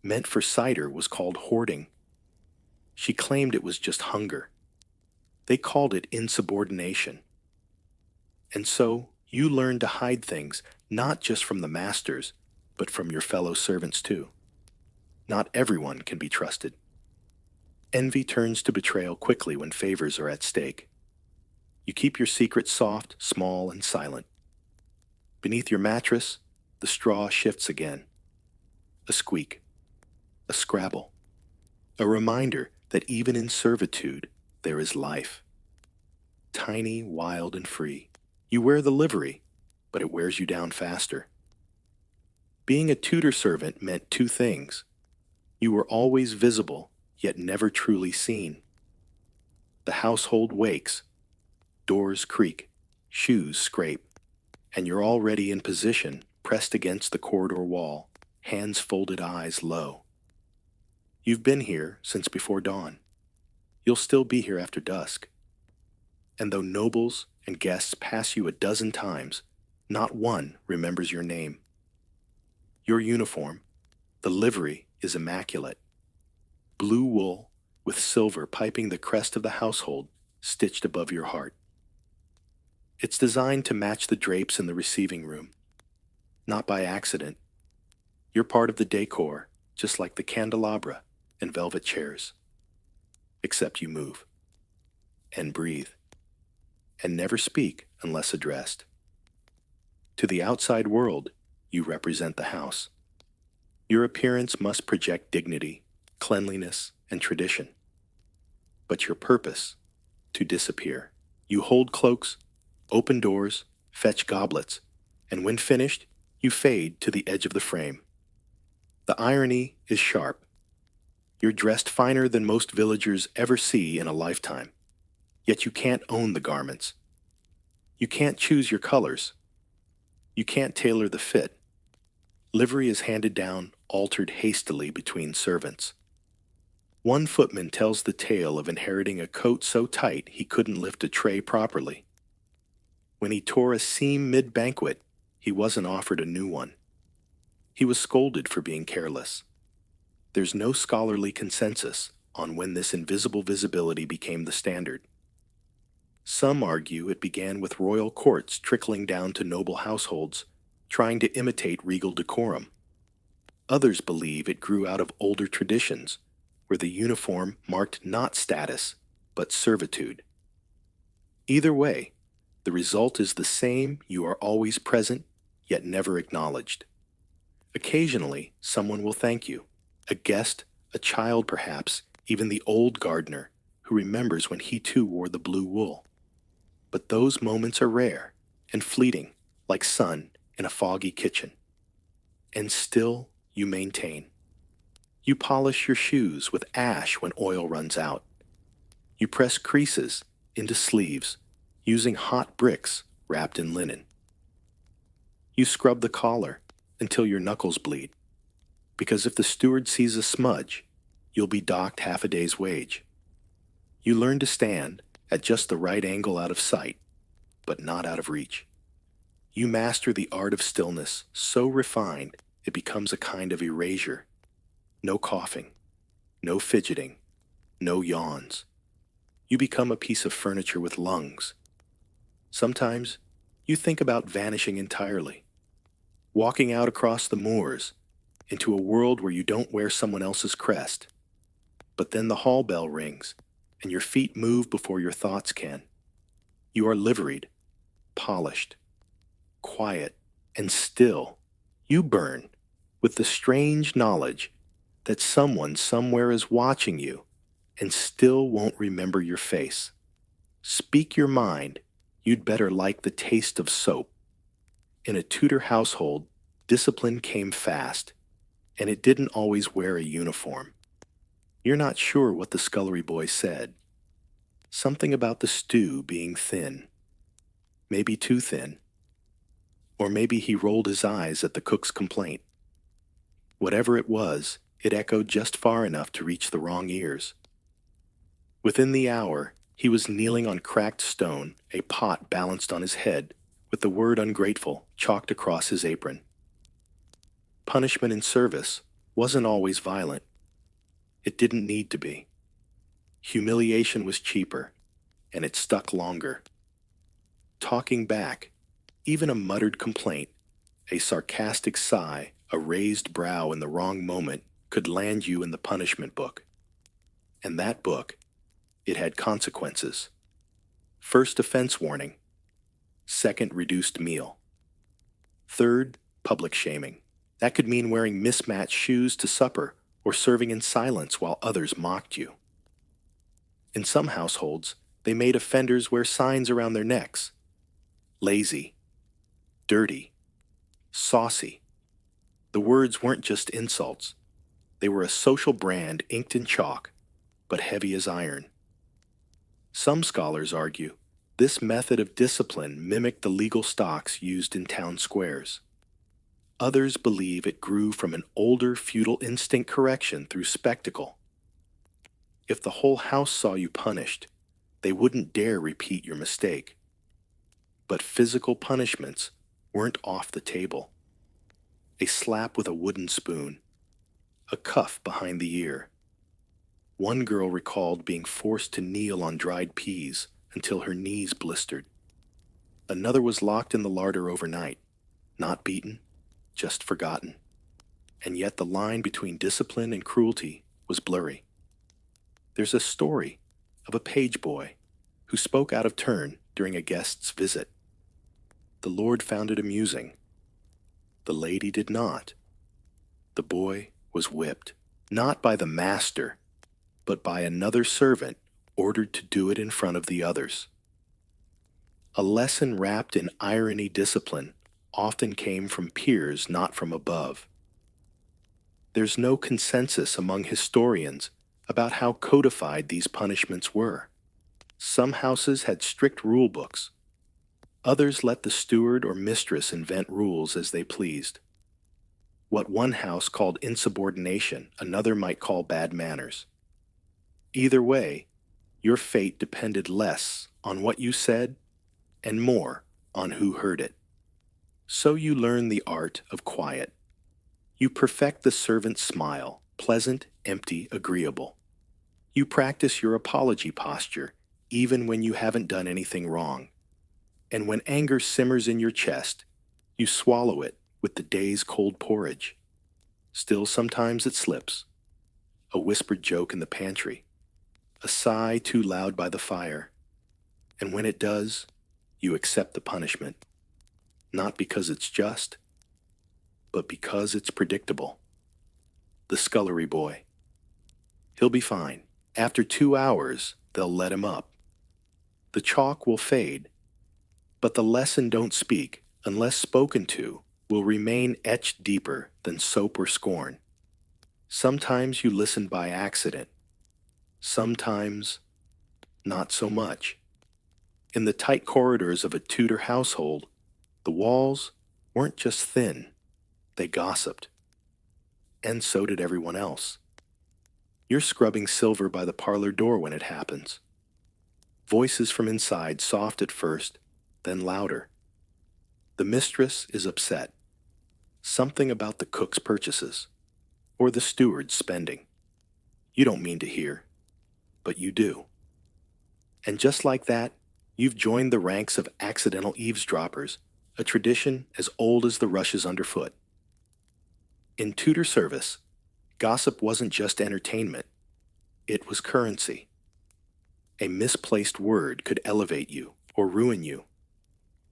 meant for cider, was called hoarding. She claimed it was just hunger. They called it insubordination. And so you learned to hide things not just from the masters, but from your fellow servants too. Not everyone can be trusted. Envy turns to betrayal quickly when favors are at stake. You keep your secret soft, small, and silent. Beneath your mattress, the straw shifts again. A squeak. A scrabble. A reminder that even in servitude, there is life. Tiny, wild, and free. You wear the livery, but it wears you down faster. Being a Tudor servant meant two things. You were always visible, yet never truly seen. The household wakes. Doors creak. Shoes scrape. And you're already in position, pressed against the corridor wall, hands folded, eyes low. You've been here since before dawn. You'll still be here after dusk. And though nobles and guests pass you a dozen times, not one remembers your name. Your uniform, the livery, is immaculate. Blue wool with silver piping the crest of the household stitched above your heart. It's designed to match the drapes in the receiving room. Not by accident. You're part of the decor, just like the candelabra and velvet chairs. Except you move. And breathe. And never speak unless addressed. To the outside world, you represent the house. Your appearance must project dignity, cleanliness, and tradition. But your purpose, to disappear. You hold cloaks, open doors, fetch goblets, and when finished, you fade to the edge of the frame. The irony is sharp. You're dressed finer than most villagers ever see in a lifetime, yet you can't own the garments. You can't choose your colors. You can't tailor the fit. Livery is handed down, altered hastily between servants. One footman tells the tale of inheriting a coat so tight he couldn't lift a tray properly. When he tore a seam mid-banquet, he wasn't offered a new one. He was scolded for being careless. There's no scholarly consensus on when this invisible visibility became the standard. Some argue it began with royal courts trickling down to noble households, trying to imitate regal decorum. Others believe it grew out of older traditions, where the uniform marked not status, but servitude. Either way, the result is the same: you are always present, yet never acknowledged. Occasionally, someone will thank you. A guest, a child perhaps, even the old gardener, who remembers when he too wore the blue wool. But those moments are rare and fleeting, like sun in a foggy kitchen. And still you maintain. You polish your shoes with ash when oil runs out. You press creases into sleeves, using hot bricks wrapped in linen. You scrub the collar until your knuckles bleed, because if the steward sees a smudge, you'll be docked half a day's wage. You learn to stand at just the right angle out of sight, but not out of reach. You master the art of stillness so refined it becomes a kind of erasure. No coughing, no fidgeting, no yawns. You become a piece of furniture with lungs. Sometimes you think about vanishing entirely, walking out across the moors into a world where you don't wear someone else's crest. But then the hall bell rings, and your feet move before your thoughts can. You are liveried, polished, quiet, and still. You burn with the strange knowledge that someone somewhere is watching you and still won't remember your face. Speak your mind, you'd better like the taste of soap. In a Tudor household, discipline came fast, and it didn't always wear a uniform. You're not sure what the scullery boy said. Something about the stew being thin. Maybe too thin. Or maybe he rolled his eyes at the cook's complaint. Whatever it was, it echoed just far enough to reach the wrong ears. Within the hour, he was kneeling on cracked stone, a pot balanced on his head, with the word ungrateful chalked across his apron. Punishment in service wasn't always violent. It didn't need to be. Humiliation was cheaper, and it stuck longer. Talking back, even a muttered complaint, a sarcastic sigh, a raised brow in the wrong moment could land you in the punishment book. And that book, it had consequences. First, offense warning. Second, reduced meal. Third, public shaming. That could mean wearing mismatched shoes to supper or serving in silence while others mocked you. In some households, they made offenders wear signs around their necks. Lazy, dirty, saucy. The words weren't just insults. They were a social brand inked in chalk, but heavy as iron. Some scholars argue this method of discipline mimicked the legal stocks used in town squares. Others believe it grew from an older feudal instinct correction through spectacle. If the whole house saw you punished, they wouldn't dare repeat your mistake. But physical punishments weren't off the table. A slap with a wooden spoon, a cuff behind the ear. One girl recalled being forced to kneel on dried peas until her knees blistered. Another was locked in the larder overnight, not beaten, just forgotten. And yet the line between discipline and cruelty was blurry. There's a story of a page boy who spoke out of turn during a guest's visit. The Lord found it amusing. The lady did not. The boy was whipped, not by the master, but by another servant ordered to do it in front of the others. A lesson wrapped in irony discipline often came from peers, not from above. There's no consensus among historians about how codified these punishments were. Some houses had strict rule books. Others let the steward or mistress invent rules as they pleased. What one house called insubordination, another might call bad manners. Either way, your fate depended less on what you said and more on who heard it. So you learn the art of quiet. You perfect the servant's smile, pleasant, empty, agreeable. You practice your apology posture, even when you haven't done anything wrong. And when anger simmers in your chest, you swallow it with the day's cold porridge. Still, sometimes it slips. A whispered joke in the pantry, a sigh too loud by the fire. And when it does, you accept the punishment. Not because it's just, but because it's predictable. The scullery boy. He'll be fine. After 2 hours, they'll let him up. The chalk will fade, but the lesson don't speak, unless spoken to, will remain etched deeper than soap or scorn. Sometimes you listen by accident. Sometimes, not so much. In the tight corridors of a Tudor household, the walls weren't just thin, they gossiped. And so did everyone else. You're scrubbing silver by the parlor door when it happens. Voices from inside, soft at first, then louder. The mistress is upset. Something about the cook's purchases, or the steward's spending. You don't mean to hear, but you do. And just like that, you've joined the ranks of accidental eavesdroppers, a tradition as old as the rushes underfoot. In Tudor service, gossip wasn't just entertainment, it was currency. A misplaced word could elevate you or ruin you,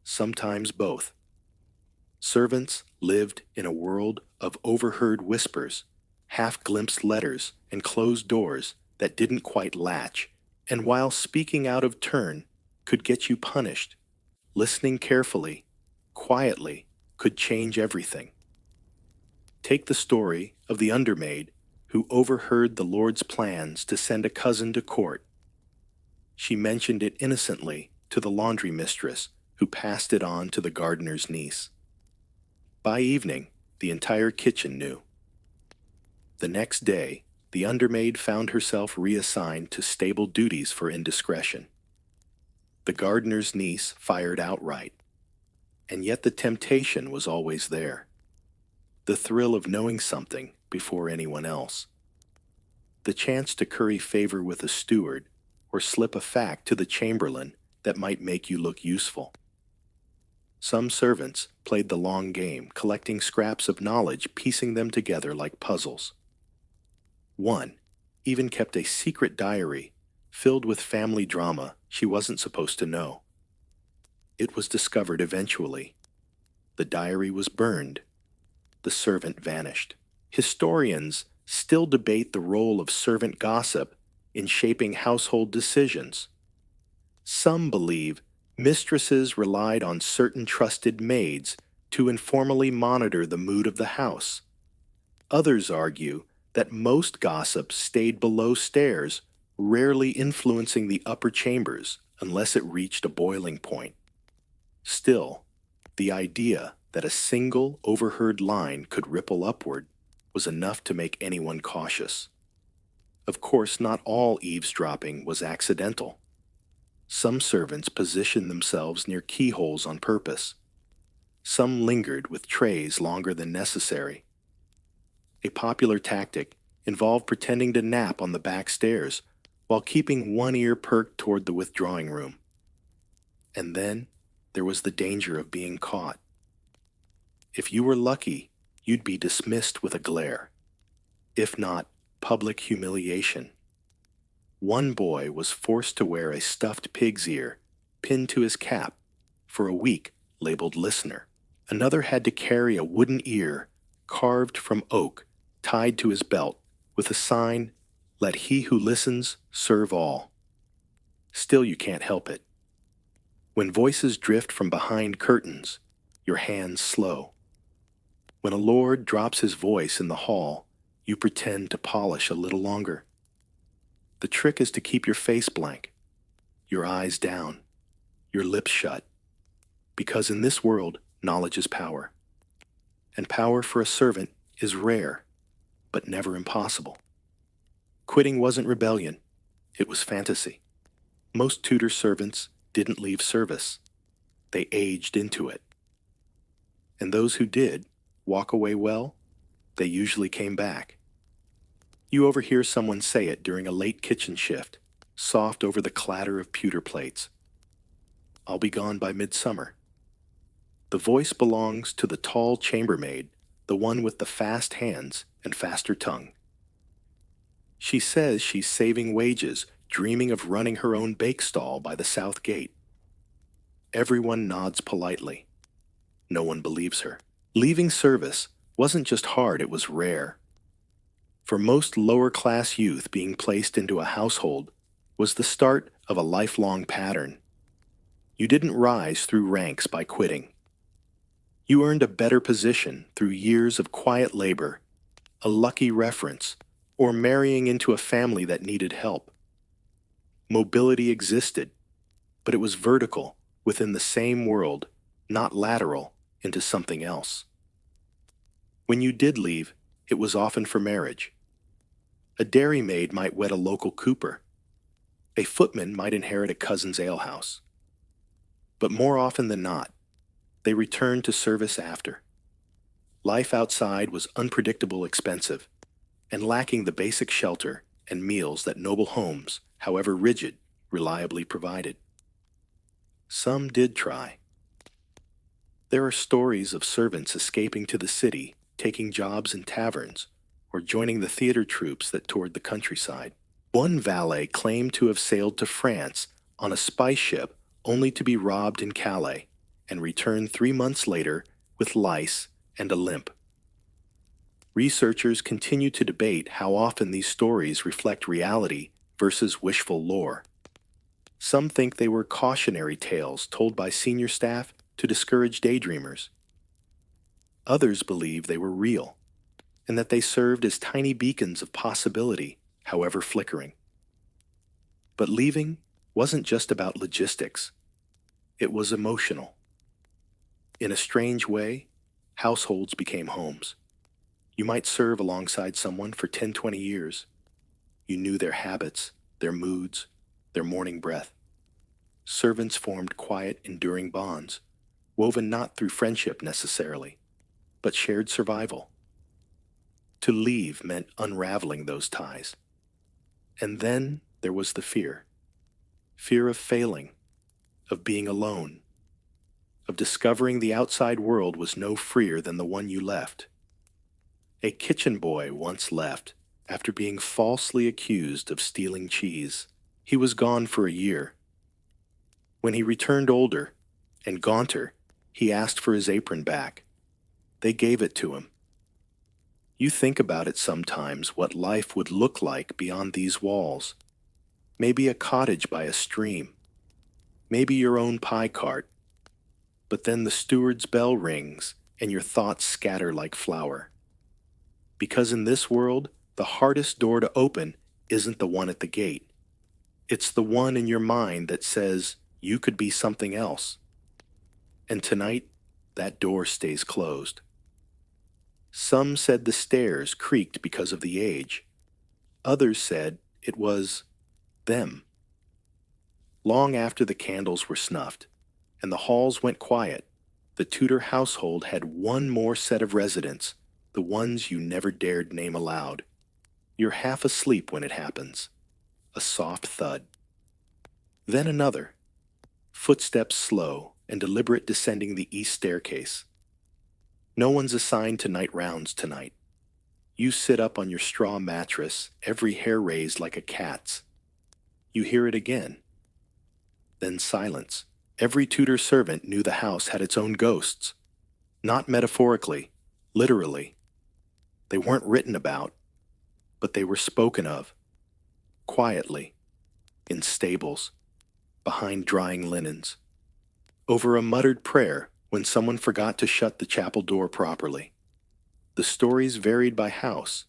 sometimes both. Servants lived in a world of overheard whispers, half-glimpsed letters, and closed doors that didn't quite latch, and while speaking out of turn could get you punished, listening carefully, quietly, could change everything. Take the story of the undermaid who overheard the Lord's plans to send a cousin to court. She mentioned it innocently to the laundry mistress, who passed it on to the gardener's niece. By evening, the entire kitchen knew. The next day, the undermaid found herself reassigned to stable duties for indiscretion. The gardener's niece fired outright, and yet the temptation was always there. The thrill of knowing something before anyone else. The chance to curry favor with a steward or slip a fact to the chamberlain that might make you look useful. Some servants played the long game, collecting scraps of knowledge, piecing them together like puzzles. One even kept a secret diary filled with family drama she wasn't supposed to know. It was discovered eventually. The diary was burned. The servant vanished. Historians still debate the role of servant gossip in shaping household decisions. Some believe mistresses relied on certain trusted maids to informally monitor the mood of the house. Others argue that most gossip stayed below stairs, rarely influencing the upper chambers unless it reached a boiling point. Still, the idea that a single overheard line could ripple upward was enough to make anyone cautious. Of course, not all eavesdropping was accidental. Some servants positioned themselves near keyholes on purpose. Some lingered with trays longer than necessary. A popular tactic involved pretending to nap on the back stairs while keeping one ear perked toward the withdrawing room. And then there was the danger of being caught. If you were lucky, you'd be dismissed with a glare. If not, public humiliation. One boy was forced to wear a stuffed pig's ear pinned to his cap for a week, labeled listener. Another had to carry a wooden ear carved from oak tied to his belt with a sign, "Let he who listens serve all." Still, you can't help it. When voices drift from behind curtains, your hands slow. When a lord drops his voice in the hall, you pretend to polish a little longer. The trick is to keep your face blank, your eyes down, your lips shut, because in this world, knowledge is power. And power for a servant is rare, but never impossible. Quitting wasn't rebellion, it was fantasy. Most Tudor servants didn't leave service, they aged into it. And those who did walk away well, they usually came back. You overhear someone say it during a late kitchen shift, soft over the clatter of pewter plates. I'll be gone by midsummer. The voice belongs to the tall chambermaid, the one with the fast hands and faster tongue. She says she's saving wages, dreaming of running her own bake stall by the south gate. Everyone nods politely. No one believes her. Leaving service wasn't just hard, it was rare. For most lower-class youth, being placed into a household was the start of a lifelong pattern. You didn't rise through ranks by quitting. You earned a better position through years of quiet labor, a lucky reference, or marrying into a family that needed help. Mobility existed, but it was vertical within the same world, not lateral into something else. When you did leave, it was often for marriage. A dairymaid might wed a local cooper. A footman might inherit a cousin's alehouse. But more often than not, they returned to service after. Life outside was unpredictable, expensive, and lacking the basic shelter and meals that noble homes, however rigid, reliably provided. Some did try. There are stories of servants escaping to the city, taking jobs in taverns, or joining the theater troupes that toured the countryside. One valet claimed to have sailed to France on a spice ship only to be robbed in Calais and return 3 months later with lice and a limp. Researchers continue to debate how often these stories reflect reality versus wishful lore. Some think they were cautionary tales told by senior staff to discourage daydreamers. Others believe they were real, and that they served as tiny beacons of possibility, however flickering. But leaving wasn't just about logistics. It was emotional. In a strange way, households became homes. You might serve alongside someone for 10, 20 years. You knew their habits, their moods, their morning breath. Servants formed quiet, enduring bonds, woven not through friendship necessarily, but shared survival. To leave meant unraveling those ties. And then there was the fear. Fear of failing, of being alone, of discovering the outside world was no freer than the one you left. A kitchen boy once left after being falsely accused of stealing cheese. He was gone for a year. When he returned older and gaunter, he asked for his apron back. They gave it to him. You think about it sometimes, what life would look like beyond these walls. Maybe a cottage by a stream. Maybe your own pie cart. But then the steward's bell rings and your thoughts scatter like flour. Because in this world, the hardest door to open isn't the one at the gate. It's the one in your mind that says you could be something else. And tonight, that door stays closed. Some said the stairs creaked because of the age. Others said it was them. Long after the candles were snuffed and the halls went quiet, the Tudor household had one more set of residents, the ones you never dared name aloud. You're half asleep when it happens. A soft thud. Then another. Footsteps slow and deliberate descending the east staircase. No one's assigned to night rounds tonight. You sit up on your straw mattress, every hair raised like a cat's. You hear it again. Then silence. Every Tudor servant knew the house had its own ghosts. Not metaphorically, literally. They weren't written about, but they were spoken of. Quietly. In stables. Behind drying linens. over a muttered prayer when someone forgot to shut the chapel door properly. The stories varied by house.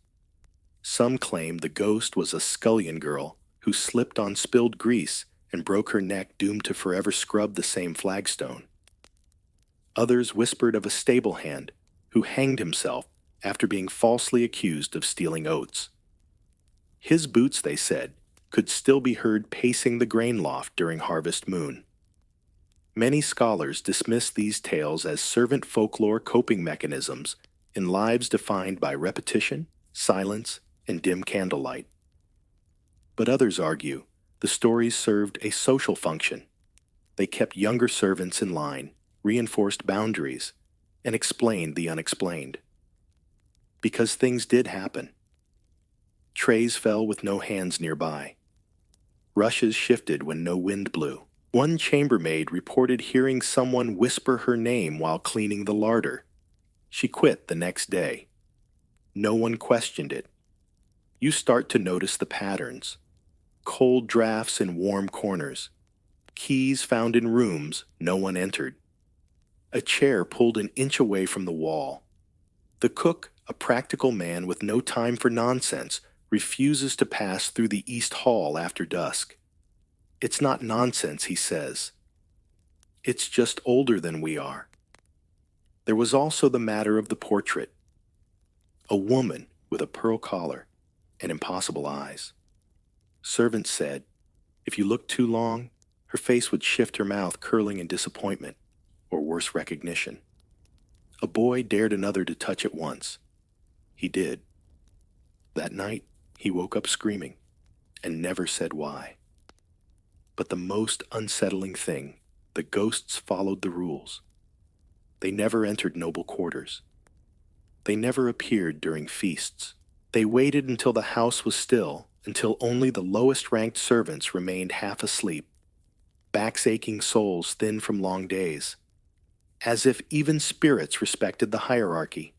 Some claimed the ghost was a scullion girl who slipped on spilled grease and broke her neck, doomed to forever scrub the same flagstone. Others whispered of a stable hand who hanged himself after being falsely accused of stealing oats. His boots, they said, could still be heard pacing the grain loft during harvest moon. Many scholars dismiss these tales as servant folklore coping mechanisms in lives defined by repetition, silence, and dim candlelight. But others argue the stories served a social function. They kept younger servants in line, reinforced boundaries, and explained the unexplained. Because things did happen. Trays fell with no hands nearby. Rushes shifted when no wind blew. One chambermaid reported hearing someone whisper her name while cleaning the larder. She quit the next day. No one questioned it. You start to notice the patterns. Cold drafts in warm corners. Keys found in rooms no one entered. A chair pulled an inch away from the wall. The cook, a practical man with no time for nonsense, refuses to pass through the East Hall after dusk. It's not nonsense, he says. It's just older than we are. There was also the matter of the portrait. A woman with a pearl collar and impossible eyes. Servants said, if you looked too long, her face would shift, her mouth curling in disappointment, or worse, recognition. A boy dared another to touch it once. He did. That night, he woke up screaming, and never said why. But the most unsettling thing, the ghosts followed the rules. They never entered noble quarters. They never appeared during feasts. They waited until the house was still, until only the lowest-ranked servants remained half asleep, backs aching, souls thin from long days, as if even spirits respected the hierarchy.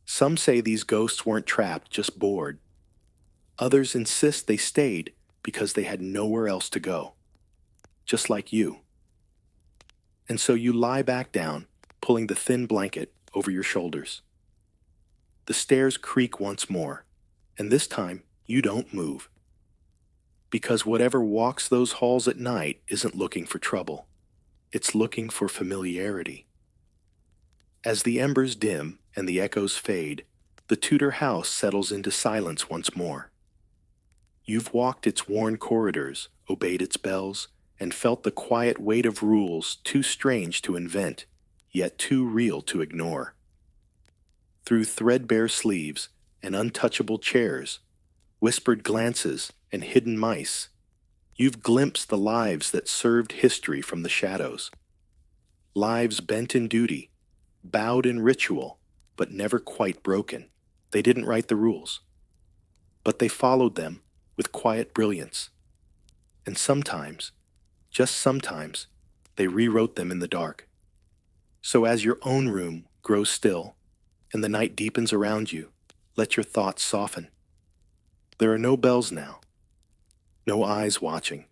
Some say these ghosts weren't trapped, just bored. Others insist they stayed because they had nowhere else to go, just like you. And so you lie back down, pulling the thin blanket over your shoulders. The stairs creak once more, and this time you don't move. Because whatever walks those halls at night isn't looking for trouble. It's looking for familiarity. As the embers dim and the echoes fade, the Tudor house settles into silence once more. You've walked its worn corridors, obeyed its bells, and felt the quiet weight of rules too strange to invent, yet too real to ignore. Through threadbare sleeves and untouchable chairs, whispered glances and hidden mice, you've glimpsed the lives that served history from the shadows. Lives bent in duty, bowed in ritual, but never quite broken. They didn't write the rules, but they followed them with quiet brilliance. And sometimes, just sometimes, they rewrote them in the dark. So as your own room grows still and the night deepens around you, let your thoughts soften. There are no bells now, no eyes watching,